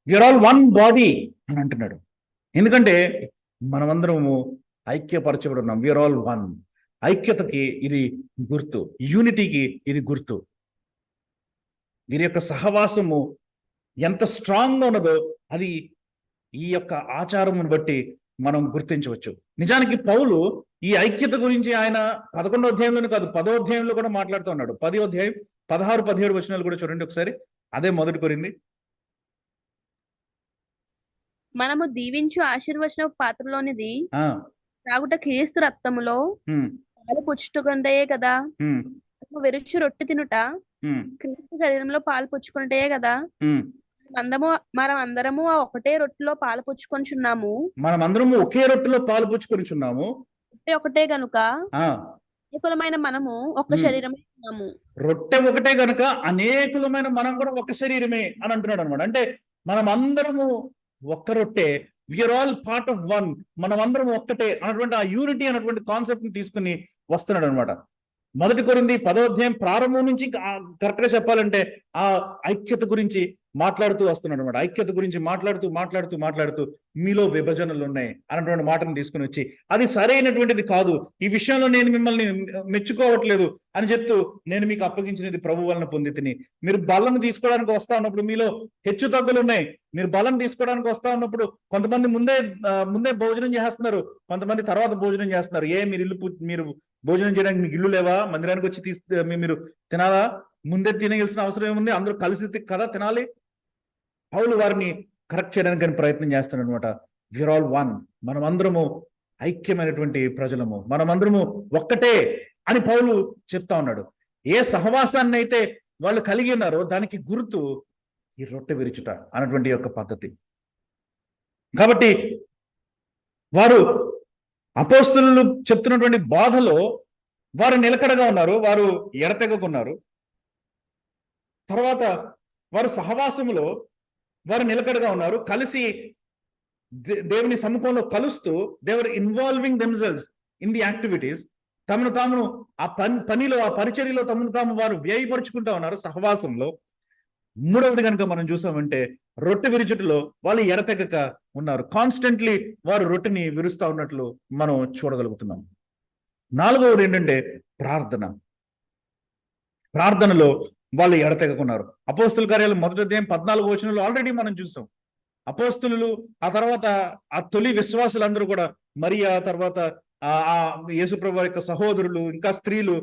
A: వీఆర్ ఆల్ వన్ బాడీ అని అంటున్నాడు. ఎందుకంటే మనమందరము ఐక్యపరచబడి ఉన్నాం. We are all one. ఐక్యతకి ఇది గుర్తు, యూనిటీకి ఇది గుర్తు. వీరి యొక్క సహవాసము ఎంత స్ట్రాంగ్ గా ఉన్నదో అది ఈ యొక్క ఆచారమును బట్టి మనం గుర్తించవచ్చు. నిజానికి పౌలు ఈ ఐక్యత గురించి ఆయన 11వ అధ్యాయంలోనే కాదు 10వ అధ్యాయంలో కూడా మాట్లాడుతూ ఉన్నాడు. 10వ అధ్యాయం 16-17 వచనాలు కూడా చూడండి ఒకసారి. అదే మొదటి కొరింథీ.
B: మనము దీవించు ఆశీర్వచన పాత్రలోనిది త్రాగుట క్రీస్తు రక్తములో పాలు పుచ్చుకుంటే కదా, విరుచు రొట్టె తినుట క్రీస్తు శరీరంలో పాలు పుచ్చుకుంటే కదా. మనం అందరము ఒకటే రొట్టెలో పాలు పుచ్చుకొనిచున్నాము. మనమందరము ఒకే రొట్టెలో పాలు పుచ్చుకొనిచున్నాము. ఒకటే గనుక అనేకులమైన మనము ఒక్క శరీరమే ఉన్నాము. రొట్టె ఒకటే గనుక అనేకులమైన మనం కూడా ఒక శరీరమే అని అంటున్నాడు అనమాట. అంటే మనం అందరము ఒక్క రొట్టె, we are all part of one, మనం అందరం ఒక్కటే అన్నటువంటి ఆ యూనిటీ అన్నటువంటి కాన్సెప్ట్ ని తీసుకుని వస్తున్నాడు అనమాట. మొదటి కొరింథీ 10వ అధ్యాయం ప్రారంభం నుంచి కరెక్ట్ గా చెప్పాలంటే ఆ ఐక్యత గురించి
A: మాట్లాడుతూ వస్తున్నాడు అనమాట. ఐక్యత గురించి మాట్లాడుతూ మీలో విభజనలు ఉన్నాయి అన్నటువంటి మాటను తీసుకుని వచ్చి, అది సరైనటువంటిది కాదు, ఈ విషయంలో నేను మిమ్మల్ని మెచ్చుకోవట్లేదు అని చెప్తూ, నేను మీకు అప్పగించినది ప్రభు వలన పొంది తిని. మీరు బలను తీసుకోవడానికి వస్తా ఉన్నప్పుడు మీలో హెచ్చు తగ్గులు ఉన్నాయి. మీరు బలను తీసుకోవడానికి వస్తా ఉన్నప్పుడు కొంతమంది ముందే భోజనం చేస్తున్నారు, కొంతమంది తర్వాత భోజనం చేస్తున్నారు. మీరు భోజనం చేయడానికి మీకు ఇల్లు లేవా? మందిరానికి వచ్చి మీరు తినాలా? ముందే తినేయాల్సిన అవసరం ఏముంది? అందరూ కలిసి కదా తినాలి. పౌలు వారిని కరెక్ట్ చేయడానికి ప్రయత్నం చేస్తున్నాడు అనమాట. విఆర్ ఆల్ వన్, మనమందరము ఐక్యమైనటువంటి ప్రజలము, మనమందరము ఒక్కటే అని పౌలు చెప్తా ఉన్నాడు. ఏ సహవాసాన్ని అయితే వాళ్ళు కలిగి ఉన్నారో దానికి గుర్తు ఈ రొట్టె విరుచుట అన్నటువంటి యొక్క పద్ధతి. కాబట్టి వారు అపోస్తలులు చెప్తున్నటువంటి బాధలో వారు నిలకడగా ఉన్నారు, వారు ఎడతెగకున్నారు. తర్వాత వారు సహవాసములో వారు నిలకడగా ఉన్నారు, కలిసి దేవుని సముఖంలో కలుస్తూ they are involving themselves in the activities. తమను తాము ఆ పనిలో, ఆ పరిచర్యలో తమను తాము వారు వ్యయపరుచుకుంటా ఉన్నారు సహవాసంలో. మూడవది కనుక మనం చూసామంటే రొట్టె విరుచుటలో వాళ్ళు ఎడతెగక ఉన్నారు. కాన్స్టెంట్లీ వారు రొట్టెని విరుస్తా ఉన్నట్లు మనం చూడగలుగుతున్నాం. నాలుగవది ఏంటంటే ప్రార్థనలో వాళ్ళు ఎడతెగకున్నారు. అపోస్తుల కార్యాలు 1వ అధ్యాయం 14వ వచనంలో ఆల్రెడీ మనం చూసాం. అపోస్తులు, ఆ తర్వాత ఆ తొలి విశ్వాసులందరూ కూడా, మరియా, తర్వాత ఆ యేసుప్రభు యొక్క సహోదరులు, ఇంకా స్త్రీలు,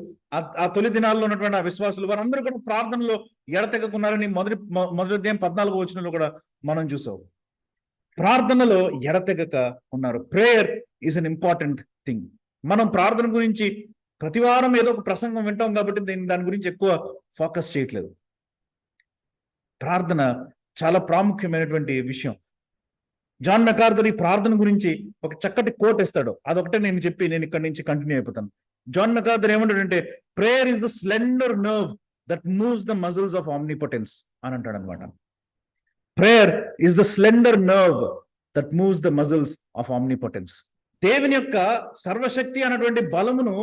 A: ఆ తొలి దినాల్లో ఉన్నటువంటి ఆ విశ్వాసులు, వారందరూ కూడా ప్రార్థనలో ఎడతెగకున్నారని 1వ అధ్యాయం 14వ వచనంలో కూడా మనం చూసాం. ప్రార్థనలో ఎడతెగక ఉన్నారు. Prayer is an important thing. మనం ప్రార్థన గురించి ప్రతివారం ఏదో ఒక ప్రసంగం వింటాం కాబట్టి దాని గురించి ఎక్కువ ఫోకస్ చేయట్లేదు. ప్రార్థన చాలా ప్రాముఖ్యమైనటువంటి విషయం. జాన్ మెకార్థర్ ఈ ప్రార్థన గురించి ఒక చక్కటి కోట్ ఇస్తాడు. అదొకటే నేను ఇక్కడి నుంచి కంటిన్యూ అయిపోతాను. జాన్ మెకార్థర్ ఏమంటాడంటే, prayer is the slender nerve that moves the muscles of omnipotence అని అంటాడు అనమాట. Prayer is the slender nerve that moves the muscles of omnipotence. దేవుని యొక్క సర్వశక్తి అన్నటువంటి బలమును,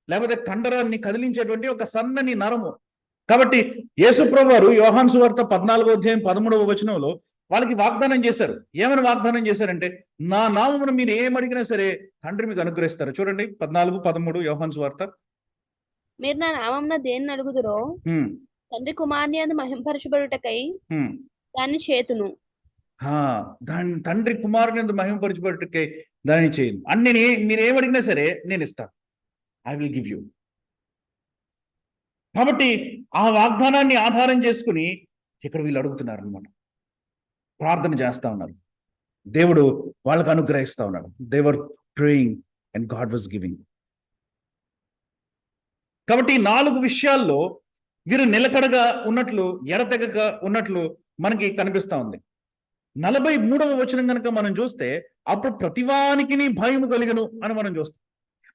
A: లేకపోతే కండరాన్ని కదిలించేటువంటి ఒక సన్నని నరము. కాబట్టి యేసుప్రభు వారు యోహాను సువార్త 14వ అధ్యాయం 13వ వచనంలో వాళ్ళకి వాగ్దానం చేశారు. ఏమని వాగ్దానం చేశారంటే, నా నామమును మీరు ఏమడిగినా సరే తండ్రి మీకు అనుగ్రహిస్తారు. చూడండి 14-13 యోహాను సువార్త.
B: మీరు నా నామమున దేన్ని అడుగుదురో తండ్రి కుమారుని యందు మహిమపరచబడుటకై దాన్ని చేతును.
A: తండ్రి కుమారుని యందు మహిమపరచబడుటకై దాన్ని చేయను. అన్ని మీరు ఏమడిగినా సరే నేను ఇస్తాను. I will give you. కాబట్టి ఆ వాగ్దానాన్ని ఆధారం చేసుకుని ఇక్కడ వీళ్ళు అడుగుతున్నారు అనమాట. ప్రార్థన చేస్తా ఉన్నారు. దేవుడు వాళ్ళకు అనుగ్రహిస్తా ఉన్నాడు. They were praying and God was giving. కాబట్టి 4 విషయాల్లో వీరు నిలకడగా ఉన్నట్లు, ఎడతెగక ఉన్నట్లు మనకి కనిపిస్తా ఉంది. 43వ వచనం కనుక మనం చూస్తే, అప్పుడు ప్రతివానికి భయం కలిగను అని మనం చూస్తాం.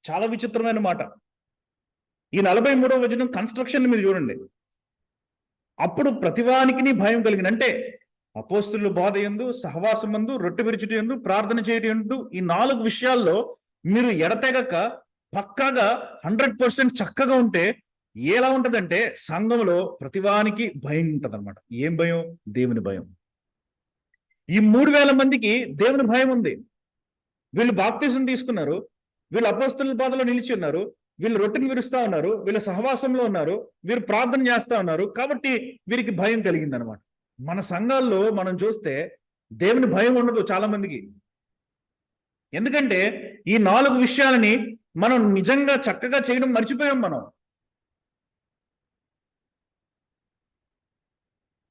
A: చాలా విచిత్రమైన మాట. ఈ 43వ వచనం కన్స్ట్రక్షన్ మీరు చూడండి. అప్పుడు ప్రతివానికి భయం కలిగిన అంటే అపోస్తుల బోధ యందు, సహవాసమందు, రొట్టె విరుచుట యందు, ప్రార్థన చేయటం యందు, ఈ 4 విషయాల్లో మీరు ఎడతెగక పక్కాగా 100% చక్కగా ఉంటే ఎలా ఉంటదంటే, సంఘంలో ప్రతివానికి భయం ఉంటది అనమాట. ఏం భయం? దేవుని భయం. ఈ 3000 మందికి దేవుని భయం ఉంది. వీళ్ళు బాప్తిజం తీసుకున్నారు, వీళ్ళు అపోస్తుల బోధలో నిలిచి ఉన్నారు, వీళ్ళు రొట్టెని విరుస్తా ఉన్నారు, వీళ్ళ సహవాసంలో ఉన్నారు, వీరు ప్రార్థన చేస్తా ఉన్నారు. కాబట్టి వీరికి భయం కలిగింది అనమాట. మన సంఘాల్లో మనం చూస్తే దేవుని భయం ఉండదు చాలా మందికి. ఎందుకంటే ఈ 4 విషయాలని మనం నిజంగా చక్కగా చేయడం మర్చిపోయాం.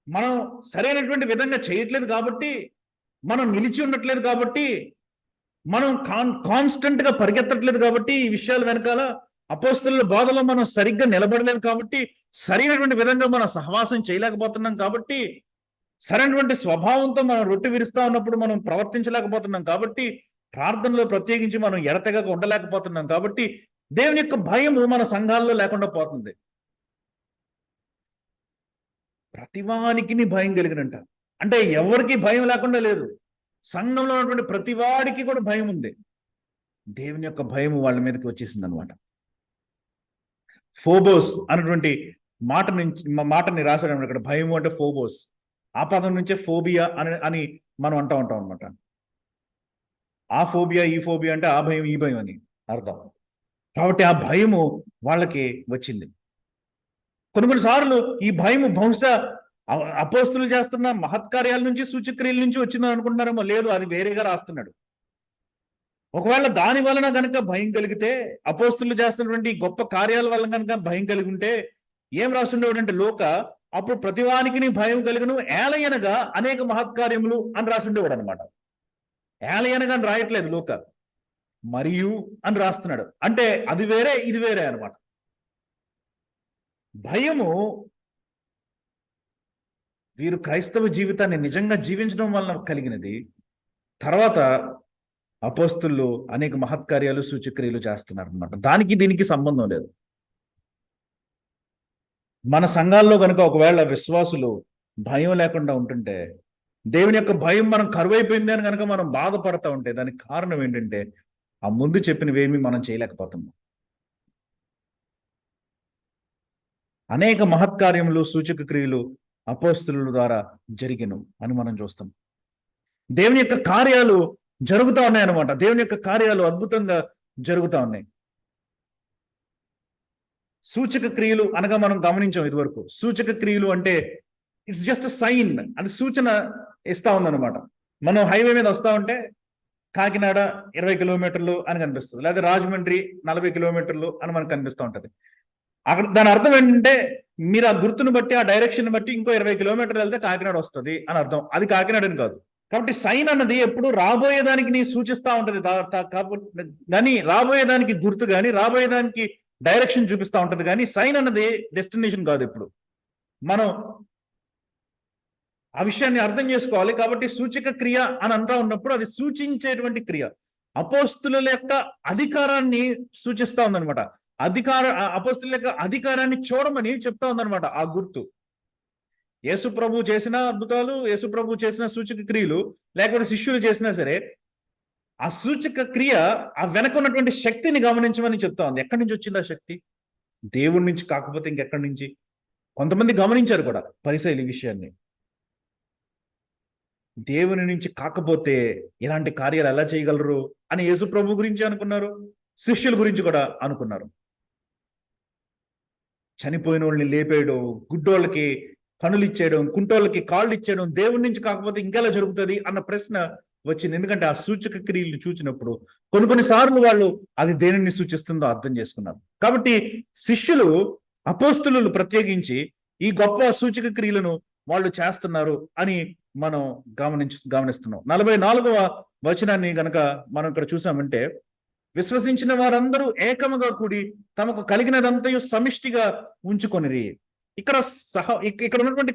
A: మనం సరైనటువంటి విధంగా చేయట్లేదు కాబట్టి, మనం నిలిచి ఉండట్లేదు కాబట్టి, మనం కాన్స్టెంట్ గా పరిగెత్తట్లేదు కాబట్టి, ఈ విషయాల వెనకాల అపోస్తలుల బోధలో మనం సరిగ్గా నిలబడలేదు కాబట్టి, సరైనటువంటి విధంగా మనం సహవాసం చేయలేకపోతున్నాం కాబట్టి, సరైనటువంటి స్వభావంతో మనం రొట్టె విరుస్తా ఉన్నప్పుడు మనం ప్రవర్తించలేకపోతున్నాం కాబట్టి, ప్రార్థనలో ప్రత్యేకించి మనం ఎడతెగక ఉండలేకపోతున్నాం కాబట్టి, దేవుని యొక్క భయము మన సంఘాల్లో లేకుండా పోతుంది. ప్రతివానికి భయం కలిగినంట అంటే ఎవరికి భయం లేకుండా లేదు. సంఘంలో ఉన్నటువంటి ప్రతివాడికి కూడా భయం ఉంది. దేవుని యొక్క భయము వాళ్ళ మీదకి వచ్చేసింది అనమాట. ఫోబోస్ అన్నటువంటి మాటని రాశాడు ఇక్కడ. భయము అంటే ఫోబోస్. ఆ పదం నుంచే ఫోబియా అని మనం అంటూ ఉంటాం అనమాట. ఆ ఫోబియా ఈ ఫోబియా అంటే ఆ భయం ఈ భయం అని అర్థం. కాబట్టి ఆ భయము వాళ్ళకి వచ్చింది. కొన్నిసార్లు ఈ భయము బహుశా అపోస్తులు చేస్తున్న మహత్కార్యాల నుంచి సూచక్రియల నుంచి వచ్చిందని అనుకుంటున్నారేమో. లేదు, అది వేరేగా రాస్తున్నాడు. ఒకవేళ దాని వలన కనుక భయం కలిగితే, అపోస్తులు చేస్తున్నటువంటి గొప్ప కార్యాల వలన కనుక భయం కలిగి ఉంటే ఏం రాస్తుండేవాడంటే లోక, అప్పుడు ప్రతివానికి భయం కలిగను ఏలయనగా అనేక మహత్కార్యములు అని రాస్తుండేవాడు అనమాట. ఏలయనగా అని రాయట్లేదు లోక, మరియు అని రాస్తున్నాడు. అంటే అది వేరే ఇది వేరే అనమాట. భయము వీరు క్రైస్తవ జీవితాన్ని నిజంగా జీవించడం వలన కలిగినది. తర్వాత అపోస్తులు అనేక మహత్కార్యాలు సూచక్రియలు చేస్తున్నారు అనమాట. దానికి దీనికి సంబంధం లేదు. మన సంఘాల్లో కనుక ఒకవేళ విశ్వాసులు భయం లేకుండా ఉంటుంటే, దేవుని యొక్క భయం మనం కరువైపోయింది అని కనుక మనం బాధపడతా ఉంటే దానికి కారణం ఏంటంటే ఆ ముందు చెప్పినవేమీ మనం చేయలేకపోతున్నాం. అనేక మహత్కార్యములు సూచక క్రియలు అపోస్తుల ద్వారా జరిగిను అని మనం చూస్తాం. దేవుని యొక్క కార్యాలు జరుగుతూ ఉన్నాయి అన్నమాట. దేవుని యొక్క కార్యాలు అద్భుతంగా జరుగుతూ ఉన్నాయి. సూచక క్రియలు అనగా మనం గమనించాం ఇదివరకు. సూచక క్రియలు అంటే ఇట్స్ జస్ట్ సైన్, అది సూచన ఇస్తా ఉందన్నమాట. మనం హైవే మీద వస్తా ఉంటే కాకినాడ 20 కిలోమీటర్లు అని కనిపిస్తుంది, లేదా రాజమండ్రి 40 కిలోమీటర్లు అని మనకు కనిపిస్తూ ఉంటది. అక్కడ దాని అర్థం ఏంటంటే మీరు ఆ గుర్తును బట్టి ఆ డైరెక్షన్ బట్టి ఇంకో 20 కిలోమీటర్లు వెళ్తే కాకినాడ వస్తుంది అని అర్థం. అది కాకినాడ అని కాదు. కాబట్టి సైన్ అన్నది ఎప్పుడు రాబోయేదానికి నీ సూచిస్తా ఉంటది. కానీ రాబోయేదానికి గుర్తు కానీ రాబోయేదానికి డైరెక్షన్ చూపిస్తా ఉంటది. కానీ సైన్ అన్నది డెస్టినేషన్ కాదు. ఎప్పుడు మనం ఆ విషయాన్ని అర్థం చేసుకోవాలి. కాబట్టి సూచక క్రియ అని అంటా ఉన్నప్పుడు అది సూచించేటువంటి క్రియ. అపోస్తుల యొక్క అధికారాన్ని సూచిస్తా ఉందన్నమాట. అపోస్తుల యొక్క అధికారాన్ని చూడమని చెప్తా ఉందన్నమాట ఆ గుర్తు. యేసు ప్రభు చేసిన అద్భుతాలు, యేసు ప్రభు చేసిన సూచక క్రియలు, లేకపోతే శిష్యులు చేసినా సరే ఆ సూచక క్రియ ఆ వెనక ఉన్నటువంటి శక్తిని గమనించమని చెప్తా ఉంది. ఎక్కడి నుంచి వచ్చింది ఆ శక్తి? దేవుడి నుంచి కాకపోతే ఇంకెక్కడి నుంచి? కొంతమంది గమనించారు కూడా పరిసయ్యులు ఈ విషయాన్ని. దేవుని నుంచి కాకపోతే ఇలాంటి కార్యాలు ఎలా చేయగలరు అని యేసు ప్రభు గురించి అనుకున్నారు, శిష్యుల గురించి కూడా అనుకున్నారు. చనిపోయిన వాళ్ళని లేపేయడం, గుడ్డోళ్ళకి కనులు ఇచ్చేయడం, కుంటోళ్ళకి కాళ్ళు ఇచ్చేయడం దేవుడి నుంచి కాకపోతే ఇంకెలా జరుగుతుంది అన్న ప్రశ్న వచ్చింది. ఎందుకంటే ఆ సూచక క్రియలు చూసినప్పుడు కొన్నిసార్లు వాళ్ళు అది దేనిని సూచిస్తుందో అర్థం చేసుకున్నారు. కాబట్టి శిష్యులు, అపోస్తులు ప్రత్యేకించి ఈ గొప్ప సూచక క్రియలను వాళ్ళు చేస్తున్నారు అని మనం గమనిస్తున్నాం. 44వ వచనాన్ని గనక మనం ఇక్కడ చూసామంటే, విశ్వసించిన వారందరూ ఏకముగా కూడి తమకు కలిగినదంతయు సమిష్టిగా ఉంచుకొనిరి. ఇక్కడ ఉన్నటువంటి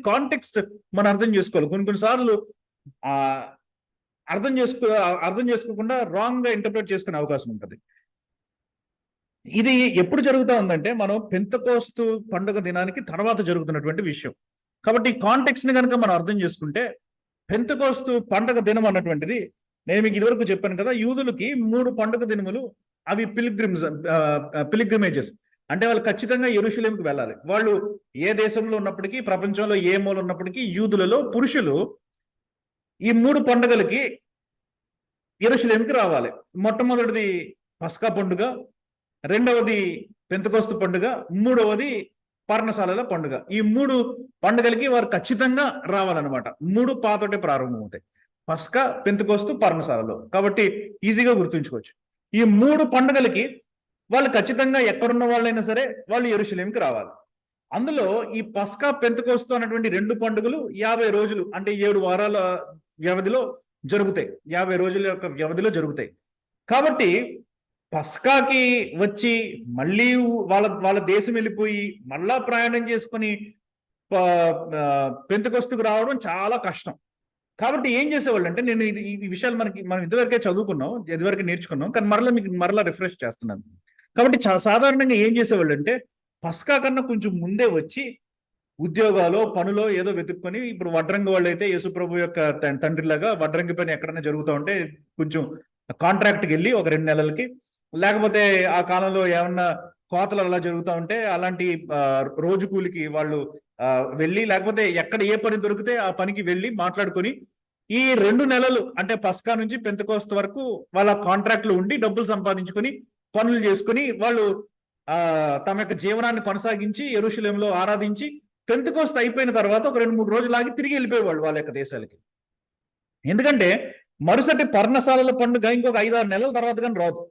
A: మనం అర్థం చేసుకోవాలి. కొన్నిసార్లు అర్థం చేసుకోకుండా రాంగ్ గా ఇంటర్ప్రిట్ చేసుకునే అవకాశం ఉంటుంది. ఇది ఎప్పుడు జరుగుతా ఉందంటే మనం పెంతెకోస్తు పండుగ దినానికి తర్వాత జరుగుతున్నటువంటి విషయం. కాబట్టి ఈ కాంటెక్స్ట్ ని కనుక మనం అర్థం చేసుకుంటే, పెంతెకోస్తు పండుగ దినం అన్నటువంటిది నేను మీకు ఇదివరకు చెప్పాను కదా, యూదులకి 3 పండుగ దినములు. అవి పిలిగ్రిమేజెస్. అంటే వాళ్ళు ఖచ్చితంగా యెరూషలేముకి వెళ్ళాలి. వాళ్ళు ఏ దేశంలో ఉన్నప్పటికీ, ప్రపంచంలో ఏ మూల ఉన్నప్పటికీ యూదులలో పురుషులు ఈ 3 పండుగలకి యెరూషలేముకి రావాలి. మొట్టమొదటిది పస్కా పండుగ, రెండవది పెంతెకోస్తు పండుగ, మూడవది పర్ణశాలల పండుగ. ఈ 3 పండుగలకి వారు ఖచ్చితంగా రావాలన్నమాట. 3 పాతోటే ప్రారంభమవుతాయి. పస్కా, పెంతెకోస్తు, పర్ణశాలలో. కాబట్టి ఈజీగా గుర్తుంచుకోవచ్చు. ఈ 3 పండుగలకి వాళ్ళు ఖచ్చితంగా ఎక్కడున్న వాళ్ళైనా సరే వాళ్ళు యెరూషలేముకి రావాలి. అందులో ఈ పస్కా, పెంతెకోస్తు అన్నటువంటి 2 పండుగలు 50 రోజులు అంటే 7 వారాల వ్యవధిలో జరుగుతాయి. 50 రోజుల యొక్క వ్యవధిలో జరుగుతాయి. కాబట్టి పస్కాకి వచ్చి మళ్ళీ వాళ్ళ దేశం వెళ్ళిపోయి మళ్ళా ప్రయాణం చేసుకుని పెంతెకోస్తుకు రావడం చాలా కష్టం. కాబట్టి ఏం చేసేవాళ్ళు అంటే, నేను ఈ విషయాలు మనం ఇదివరకే చదువుకున్నాం, ఇదివరకే నేర్చుకున్నాం, కానీ మరలా రిఫ్రెష్ చేస్తున్నాను. కాబట్టి సాధారణంగా ఏం చేసేవాళ్ళు అంటే, పస్కా కన్నా కొంచెం ముందే వచ్చి ఉద్యోగాలు పనులో ఏదో వెతుక్కొని, ఇప్పుడు వడ్రంగి వాళ్ళు అయితే యేసుప్రభు యొక్క తండ్రిలాగా వడ్రంగి పని ఎక్కడైనా జరుగుతూ ఉంటే కొంచెం కాంట్రాక్ట్కి వెళ్ళి ఒక 2 నెలలకి, లేకపోతే ఆ కాలంలో ఏమన్నా కోతలు అలా జరుగుతూ ఉంటే అలాంటి రోజు కూలికి వాళ్ళు వెళ్ళి, లేకపోతే ఎక్కడ ఏ పని దొరికితే ఆ పనికి వెళ్ళి మాట్లాడుకొని ఈ 2 నెలలు అంటే పస్కా నుంచి పెంతెకోస్తు వరకు వాళ్ళ కాంట్రాక్ట్లు ఉండి డబ్బులు సంపాదించుకొని పనులు చేసుకుని వాళ్ళు తమ యొక్క జీవనాన్ని కొనసాగించి యెరూషలేములో ఆరాధించి పెంతెకోస్తు అయిపోయిన తర్వాత ఒక 2-3 రోజులు ఆగి తిరిగి వెళ్ళిపోయేవాళ్ళు వాళ్ళ యొక్క దేశాలకి. ఎందుకంటే మరుసటి పర్ణశాలల పండుగ ఇంకొక 5-6 నెలల తర్వాత కానీ రాదు.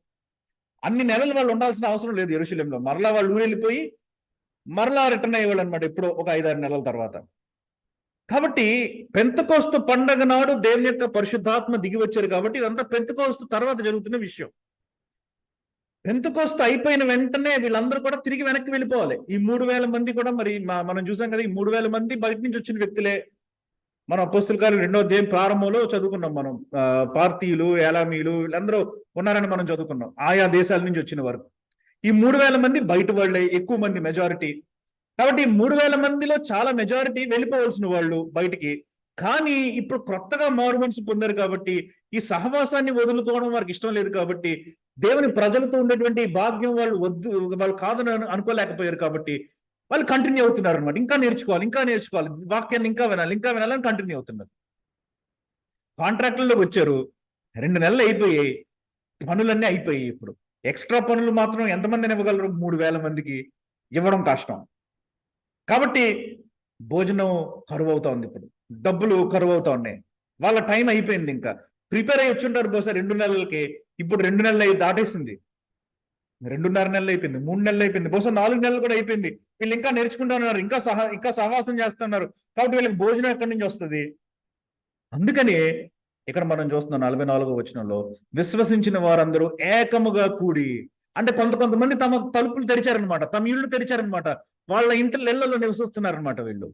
A: అన్ని నెలలు వాళ్ళు ఉండాల్సిన అవసరం లేదు యెరూషలేములో. మరలా వాళ్ళు ఊరు వెళ్ళిపోయి మరలా రిటర్న్ అయ్యేవాళ్ళు అనమాట ఎప్పుడో ఒక 5-6 నెలల తర్వాత. కాబట్టి పెంతెకోస్తు పండగ నాడు దేవుని యొక్క పరిశుద్ధాత్మ దిగి వచ్చారు కాబట్టి ఇదంతా పెంతెకోస్తు తర్వాత జరుగుతున్న విషయం. పెంతెకోస్తు అయిపోయిన వెంటనే వీళ్ళందరూ కూడా తిరిగి వెనక్కి వెళ్ళిపోవాలి. ఈ 3,000 మంది కూడా మరి మనం చూసాం కదా, ఈ 3,000 మంది బయట నుంచి వచ్చిన వ్యక్తులే. మనం అపోస్తల కార్యాలు 2వ అధ్యాయం ప్రారంభంలో చదువుకున్నాం మనం. పార్తీయులు, ఏలామీలు వీళ్ళందరూ ఉన్నారని మనం చదువుకున్నాం, ఆయా దేశాల నుంచి వచ్చిన వరకు. ఈ 3,000 మంది బయట వాళ్ళే, ఎక్కువ మంది మెజారిటీ. కాబట్టి 3,000 మందిలో చాలా మెజారిటీ వెళ్ళిపోవాల్సిన వాళ్ళు బయటికి. కానీ ఇప్పుడు కొత్తగా మారు మనసు పొందారు కాబట్టి ఈ సహవాసాన్ని వదులుకోవడం వారికి ఇష్టం లేదు కాబట్టి, దేవుని ప్రజలతో ఉండేటువంటి భాగ్యం వాళ్ళు కాదని అనుకోలేకపోయారు కాబట్టి వాళ్ళు కంటిన్యూ అవుతున్నారు అనమాట. ఇంకా నేర్చుకోవాలి, వాక్యాన్ని ఇంకా వినాలని కంటిన్యూ అవుతున్నారు. కాంట్రాక్టుల్లోకి వచ్చారు, 2 నెలలు అయిపోయాయి, పనులన్నీ అయిపోయాయి. ఇప్పుడు ఎక్స్ట్రా పనులు మాత్రం ఎంతమందిని ఇవ్వగలరు? 3,000 మందికి ఇవ్వడం కష్టం. కాబట్టి భోజనం కరువు అవుతా ఉంది, ఇప్పుడు డబ్బులు కరువు అవుతా ఉన్నాయి. వాళ్ళ టైం అయిపోయింది, ఇంకా ప్రిపేర్ అయ్యి వచ్చుంటారు బహుశా 2 నెలలకి. ఇప్పుడు 2 నెలలు దాటేసింది, 2.5 నెలలు అయిపోయింది, 3 నెలలు అయిపోయింది, బహుశా 4 నెలలు కూడా అయిపోయింది. వీళ్ళు ఇంకా నేర్చుకుంటా ఉన్నారు, ఇంకా సహవాసం చేస్తున్నారు. కాబట్టి వీళ్ళకి భోజనం ఎక్కడి నుంచి వస్తుంది? అందుకని ఇక్కడ మనం చూస్తున్నాం 44వ వచనంలో, విశ్వసించిన వారందరూ ఏకముగా కూడి, అంటే కొంతమంది తమ తలుపులు తెరిచారనమాట, తమ ఇళ్ళు తెరిచారనమాట, వాళ్ళ ఇళ్లలో నివసిస్తున్నారనమాట వీళ్ళు.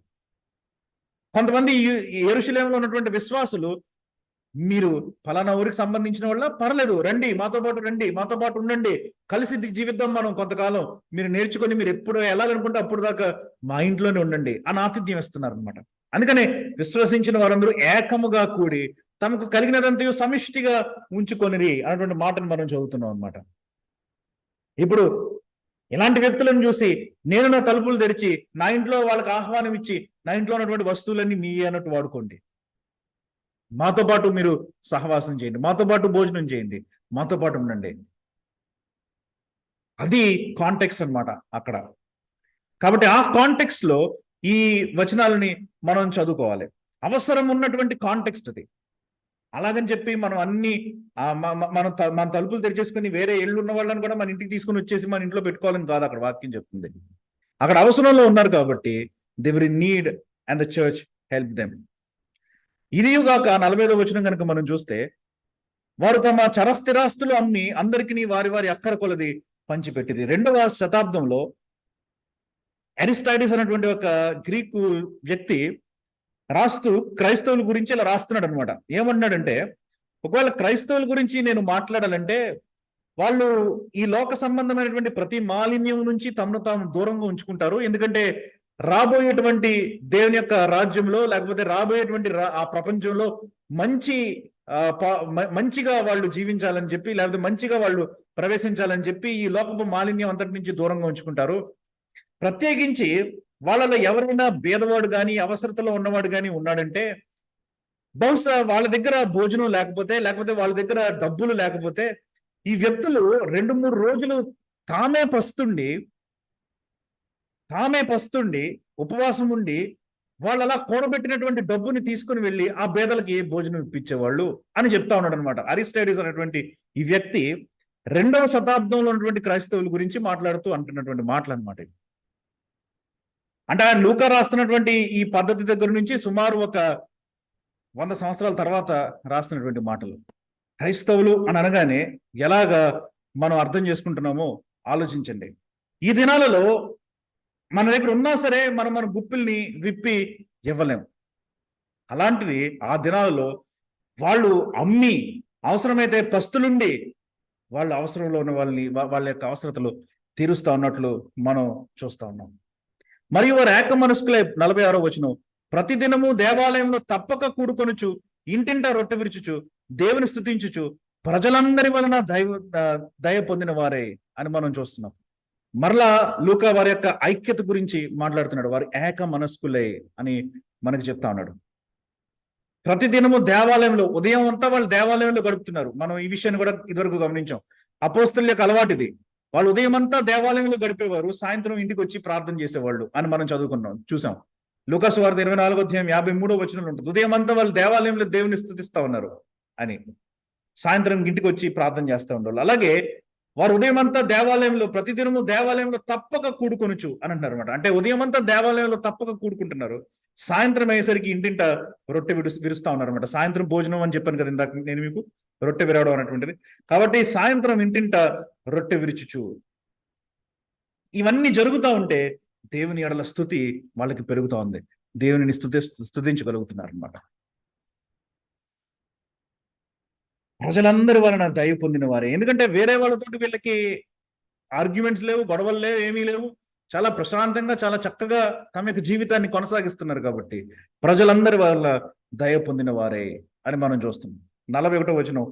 A: కొంతమంది యెరూషలేములో ఉన్నటువంటి విశ్వాసులు, మీరు ఫలానా ఊరికి సంబంధించిన వాళ్ళ పర్లేదు, రండి మాతో పాటు ఉండండి, కలిసి జీవిద్దాం మనం కొంతకాలం, మీరు నేర్చుకొని మీరు ఎప్పుడు వెళ్ళాలనుకుంటే అప్పుడు దాకా మా ఇంట్లోనే ఉండండి అని ఆతిథ్యం ఇస్తున్నారు అనమాట. అందుకని విశ్వసించిన వారందరూ ఏకముగా కూడి తమకు కలిగినదంతయు సమిష్టిగా ఉంచుకొనిరి అన్నటువంటి మాటను మనం చదువుతున్నాం అనమాట. ఇప్పుడు ఇలాంటి వ్యక్తులను చూసి నేను నా తలుపులు తెరిచి నా ఇంట్లో వాళ్ళకి ఆహ్వానం ఇచ్చి నా ఇంట్లో ఉన్నటువంటి వస్తువులన్నీ మీ అన్నట్టు వాడుకోండి, మాతో పాటు మీరు సహవాసం చేయండి, మాతో పాటు భోజనం చేయండి, మాతో పాటు ఉండండి. అది కాంటెక్స్ట్ అన్నమాట అక్కడ. కాబట్టి ఆ కాంటెక్స్ట్ లో ఈ వచనాలని మనం చదువుకోవాలి. అవసరం ఉన్నటువంటి కాంటెక్స్ట్ అది. అలాగని చెప్పి మనం అన్ని మన తలుపులు తెరిచేసుకుని వేరే ఇళ్ళు ఉన్న వాళ్ళని కూడా మన ఇంటికి తీసుకుని వచ్చేసి మన ఇంట్లో పెట్టుకోవాలని కాదు అక్కడ వాక్యం చెప్తుంది. అక్కడ అవసరంలో ఉన్నారు కాబట్టి they were in need and the church help them. ఇదియుగాక 45వ వచనం కనుక మనం చూస్తే, వారు తమ చరస్థిరాస్తులు అమ్మి అందరికీ వారి అక్కర కొలది పంచిపెట్టిరి. 2వ శతాబ్దంలో అరిస్టాటిస్ అనేటువంటి ఒక గ్రీకు వ్యక్తి రాస్తూ క్రైస్తవుల గురించి ఇలా రాస్తున్నాడు అనమాట. ఏమన్నాడంటే, ఒకవేళ క్రైస్తవుల గురించి నేను మాట్లాడాలంటే వాళ్ళు ఈ లోక సంబంధమైనటువంటి ప్రతి మాలిన్యం నుంచి తమను తాము దూరంగా ఉంచుకుంటారు. ఎందుకంటే రాబోయేటువంటి దేవుని యొక్క రాజ్యంలో, లేకపోతే రాబోయేటువంటి ఆ ప్రపంచంలో మంచిగా వాళ్ళు జీవించాలని చెప్పి, లేకపోతే మంచిగా వాళ్ళు ప్రవేశించాలని చెప్పి ఈ లోకపు మాలిన్యం అంతటి నుంచి దూరంగా ఉంచుకుంటారు. ప్రత్యేకించి వాళ్ళలో ఎవరైనా భేదవాడు కానీ అవసరతలో ఉన్నవాడు కానీ ఉన్నాడంటే, బహుశా వాళ్ళ దగ్గర భోజనం లేకపోతే వాళ్ళ దగ్గర డబ్బులు లేకపోతే ఈ వ్యక్తులు 2-3 రోజులు తామే పస్తుండి ఉపవాసం ఉండి వాళ్ళు అలా కూడబెట్టినటువంటి డబ్బుని తీసుకుని వెళ్ళి ఆ పేదలకి భోజనం ఇప్పించేవాళ్ళు అని చెప్తా ఉన్నాడు అనమాట. అరిస్టాటిస్ అనేటువంటి ఈ వ్యక్తి 2వ శతాబ్దంలో ఉన్నటువంటి క్రైస్తవుల గురించి మాట్లాడుతూ అంటున్నటువంటి మాటలు అనమాట. అంటే ఆయన లూకా రాస్తున్నటువంటి ఈ పద్ధతి దగ్గర నుంచి సుమారు ఒక 100 సంవత్సరాల తర్వాత రాస్తున్నటువంటి మాటలు. క్రైస్తవులు అని అనగానే ఎలాగా మనం అర్థం చేసుకుంటున్నామో ఆలోచించండి. ఈ దినాలలో మన దగ్గర ఉన్నా సరే మన గుప్పిల్ని విప్పి ఇవ్వలేం. అలాంటిది ఆ దినాలలో వాళ్ళు అమ్మి అవసరమైతే పస్తులుండి వాళ్ళు అవసరంలో ఉన్న వాళ్ళ యొక్క అవసరతలు తీరుస్తా ఉన్నట్లు మనం చూస్తా ఉన్నాం. మరియు వారు ఏక మనస్కులై 46వ వచనం, ప్రతిదినము దేవాలయంలో తప్పక కూడుకొనుచు ఇంటింటా రొట్టె విరుచుచు దేవుని స్తుతించుచు ప్రజలందరి వలన దయ పొందిన వారే అని మనం చూస్తున్నాం. మరలా లూకా వారి యొక్క ఐక్యత గురించి మాట్లాడుతున్నాడు. వారు ఏక మనస్కులే అని మనకి చెప్తా ఉన్నాడు. ప్రతిదినము దేవాలయంలో, ఉదయం అంతా వాళ్ళు దేవాలయంలో గడుపుతున్నారు. మనం ఈ విషయాన్ని కూడా ఇదివరకు గమనించాం. అపోస్తలుల యొక్క అలవాటు ఇది. వాళ్ళు ఉదయం అంతా దేవాలయంలో గడిపేవారు, సాయంత్రం ఇంటికి వచ్చి ప్రార్థన చేసేవాళ్ళు అని మనం చదువుకున్నాం, చూసాం. లూకా సువార్త 24వ అధ్యాయం 53వ వచనంలో ఉంటుంది. ఉదయం అంతా వాళ్ళు దేవాలయంలో దేవుని స్తుతిస్తా ఉన్నారు అని, సాయంత్రం ఇంటికి వచ్చి ప్రార్థన చేస్తూ ఉండేవాళ్ళు. అలాగే వారు ఉదయం అంతా దేవాలయంలో, ప్రతిదినము దేవాలయంలో తప్పక కూడుకొనుచు అని అంటారు అనమాట. అంటే ఉదయం అంతా దేవాలయంలో తప్పక కూడుకుంటున్నారు, సాయంత్రం అయ్యేసరికి ఇంటింట రొట్టె విరుస్తా ఉన్నారు అనమాట. సాయంత్రం భోజనం అని చెప్పాను కదా ఇందాక నేను మీకు, రొట్టె విరవడం అనేటువంటిది. కాబట్టి సాయంత్రం ఇంటింట రొట్టె విరుచుచు, ఇవన్నీ జరుగుతూ ఉంటే దేవుని ఎడల స్తుతి వాళ్ళకి పెరుగుతూ ఉంది. దేవునిని స్తుతించగలుగుతున్నారు అనమాట. ప్రజలందరి వలన దయ పొందిన వారే. ఎందుకంటే వేరే వాళ్ళతోటి వీళ్ళకి ఆర్గ్యుమెంట్స్ లేవు, గొడవలు లేవు, ఏమీ లేవు. చాలా ప్రశాంతంగా, చాలా చక్కగా తమ యొక్క జీవితాన్ని కొనసాగిస్తున్నారు. కాబట్టి ప్రజలందరి వల్ల దయ పొందిన వారే అని మనం చూస్తున్నాం. 41వ వచనం,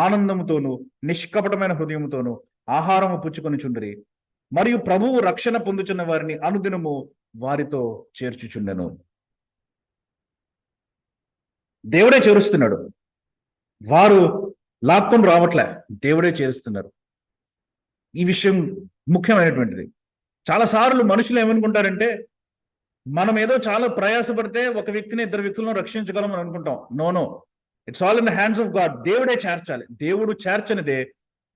A: ఆనందముతోను నిష్కపటమైన హృదయముతోను ఆహారము పుచ్చుకొని చుండిరి, మరియు ప్రభువు రక్షణ పొందుచున్న వారిని అనుదినము వారితో చేర్చుచుండెను. దేవుడే చేరుస్తున్నాడు, వారు లాక్కొని రావట్లే, దేవుడే చేరుస్తున్నారు. ఈ విషయం ముఖ్యమైనటువంటిది. చాలాసార్లు మనుషులు ఏమనుకుంటారంటే, మనం ఏదో చాలా ప్రయాసపడితే ఒక వ్యక్తిని, ఇద్దరు వ్యక్తులను రక్షించగలం అని అనుకుంటాం. No, it's all in the hands of God. దేవుడే చేర్చాలి. దేవుడు చేర్చనిదే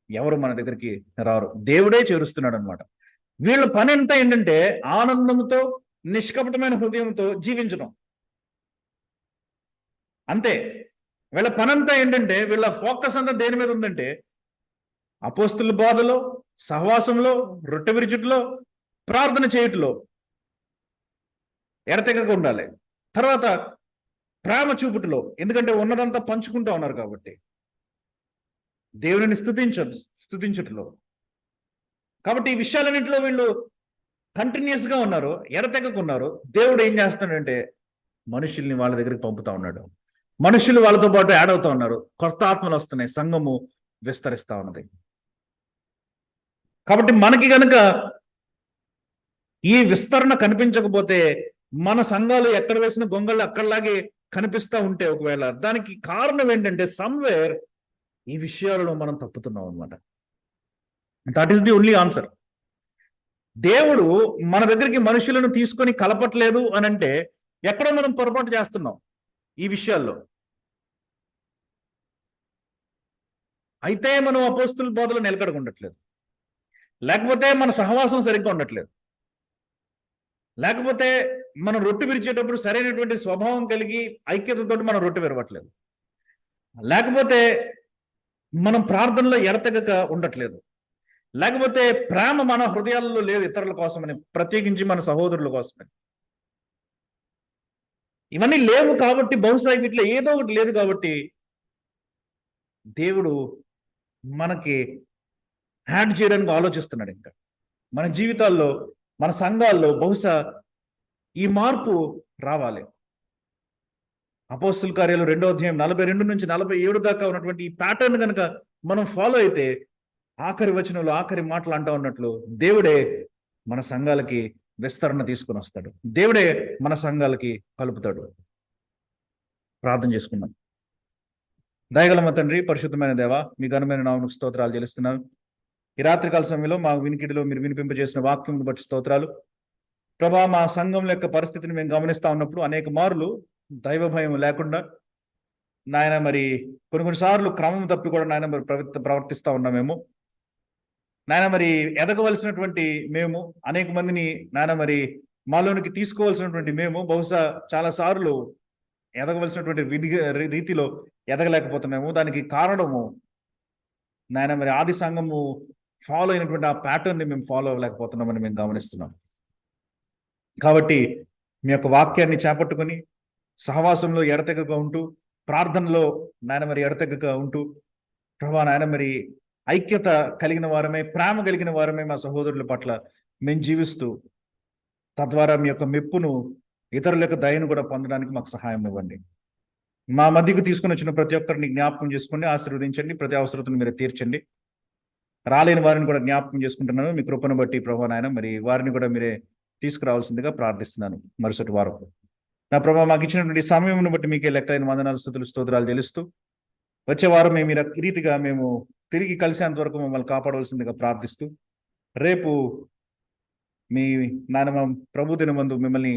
A: ఎవరు మన దగ్గరికి రారు. దేవుడే చేరుస్తున్నాడు అనమాట. వీళ్ళ పని అంతా ఏంటంటే ఆనందంతో నిష్కపటమైన హృదయంతో జీవించడం, అంతే. వీళ్ళ పనంతా ఏంటంటే, వీళ్ళ ఫోకస్ అంతా దేని మీద ఉందంటే, అపోస్తుల బోధలో, సహవాసంలో, రొట్టె విరుచుట్లో, ప్రార్థన చేయుటలో ఎడతెగక ఉండాలి. తర్వాత ప్రేమ చూపుటలో, ఎందుకంటే ఉన్నదంతా పంచుకుంటూ ఉన్నారు కాబట్టి, దేవుని స్తుతించుటలో. కాబట్టి ఈ విషయాలన్నింటిలో వీళ్ళు కంటిన్యూస్ గా ఉన్నారు, ఎడతెగకున్నారు. దేవుడు ఏం చేస్తున్నాడంటే మనుషుల్ని వాళ్ళ దగ్గరికి పంపుతా ఉన్నాడు. మనుషులు వాళ్ళతో పాటు యాడ్ అవుతా ఉన్నారు. కొత్త ఆత్మలు వస్తున్నాయి, సంఘము విస్తరిస్తా ఉన్నది. కాబట్టి మనకి గనుక ఈ విస్తరణ కనిపించకపోతే, మన సంఘాలు ఎక్కడ వేసిన గొంగళ్ళు అక్కడలాగే కనిపిస్తూ ఉంటే, ఒకవేళ దానికి కారణం ఏంటంటే సమ్వేర్ ఈ విషయాలలో మనం తప్పుతున్నాం అనమాట. That is the only answer. దేవుడు మన దగ్గరికి మనుషులను తీసుకొని కలపట్లేదు అని అంటే ఎక్కడో మనం పొరపాటు చేస్తున్నాం ఈ విషయాల్లో. అయితే మనం అపోస్తుల బోధలో నిలకడగా ఉండట్లేదు, లేకపోతే మన సహవాసం సరిగ్గా ఉండట్లేదు, లేకపోతే మనం రొట్టె విరిచేటప్పుడు సరైనటువంటి స్వభావం కలిగి ఐక్యతతో మనం రొట్టె విరవట్లేదు, లేకపోతే మనం ప్రార్థనలో ఎడతెగక ఉండట్లేదు, లేకపోతే ప్రేమ మన హృదయాల్లో లేదు ఇతరుల కోసమని, ప్రత్యేకించి మన సహోదరుల కోసమని. ఇవన్నీ లేవు కాబట్టి, బహుశా వీటిలో ఏదో ఒకటి లేదు కాబట్టి దేవుడు మనకి యాడ్ చేయడానికి ఆలోచిస్తున్నాడు. ఇంకా మన జీవితాల్లో, మన సంఘాల్లో బహుశా ఈ మార్పు రావాలి. అపోస్తుల కార్యాలు 2వ అధ్యాయం 42 నుంచి 47 దాకా ఉన్నటువంటి ఈ ప్యాటర్న్ కనుక మనం ఫాలో అయితే, ఆఖరి వచనంలో ఆఖరి మాటలు అంటా ఉన్నట్లు దేవుడే మన సంఘాలకి విస్తరణ తీసుకుని వస్తాడు. దేవుడే మన సంఘాలకి కలుపుతాడు. ప్రార్థన చేసుకున్నాం. దయగల మా తండ్రి, పరిశుద్ధమైన దేవ, మీ ఘనమైన నామమునకు స్తోత్రాలు చెల్లిస్తున్నాను. ఈ రాత్రికాల సమయంలో మా వినికిడిలో మీరు వినిపింపజేసిన వాక్యమును బట్టి స్తోత్రాలు ప్రభా. మా సంఘం యొక్క పరిస్థితిని మేము గమనిస్తా ఉన్నప్పుడు అనేక మార్లు దైవ భయం లేకుండా నాయన మరి కొన్నిసార్లు క్రమం తప్పి కూడా నాయన మరి ప్రవర్తిస్తా ఉన్నామేమో నాయన. మరి ఎదగవలసినటువంటి మేము, అనేక మందిని నాయన మరి మాలోనికి తీసుకోవాల్సినటువంటి మేము బహుశా చాలా సార్లు ఎదగవలసినటువంటి రీతిలో ఎదగలేకపోతున్నాము. దానికి కారణము నాయన మరి ఆది సంఘము ఫాలో అయినటువంటి ఆ ప్యాటర్న్ని మేము ఫాలో అవ్వలేకపోతున్నామని మేము గమనిస్తున్నాం. కాబట్టి మీ యొక్క వాక్యాన్ని చేపట్టుకుని సహవాసంలో ఎడతెగగా ఉంటూ, ప్రార్థనలో నాయన మరి ఎడతెగగా ఉంటూ ప్రభా నాయన మరి ఐక్యత కలిగిన వారమే, ప్రేమ కలిగిన వారమే మా సహోదరుల పట్ల మేము జీవిస్తూ, తద్వారా మీ యొక్క మెప్పును, ఇతరుల యొక్క దయను కూడా పొందడానికి మాకు సహాయం ఇవ్వండి. మా మధ్యకు తీసుకుని వచ్చిన ప్రతి ఒక్కరిని జ్ఞాపకం చేసుకుని ఆశీర్వదించండి. ప్రతి అవసరతను మీరు తీర్చండి. రాలేని వారిని కూడా జ్ఞాపకం చేసుకుంటున్నాను. మీ కృపను బట్టి ప్రభా నాయన, మరి వారిని కూడా మీరే తీసుకురావాల్సిందిగా ప్రార్థిస్తున్నాను మరుసటి వారం. నా ప్రభా, మాకు ఇచ్చినటువంటి సమయం బట్టి మీకే లెక్కలైన వందనాలు, స్తుతులు, స్తోత్రాలు చెల్లిస్తూ వచ్చే వారం మేము ఈ రీతిగా మేము తిరిగి కలిసేంత వరకు మమ్మల్ని కాపాడవలసిందిగా ప్రార్థిస్తూ, రేపు మీ నాయన ప్రభు దినమందు మిమ్మల్ని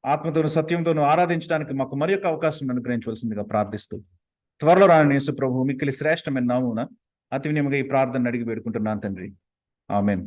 A: ఆత్మతోను సత్యంతోను ఆరాధించడానికి మాకు మరి యొక్క అవకాశం అనుగ్రహించవలసిందిగా ప్రార్థిస్తూ, త్వరలో రాని యేసు ప్రభు మిక్కిలి శ్రేష్టమైన నామమున అతి వినయముగా ఈ ప్రార్థన అడిగి వేడుకుంటున్నాను తండ్రి. ఆమేన్.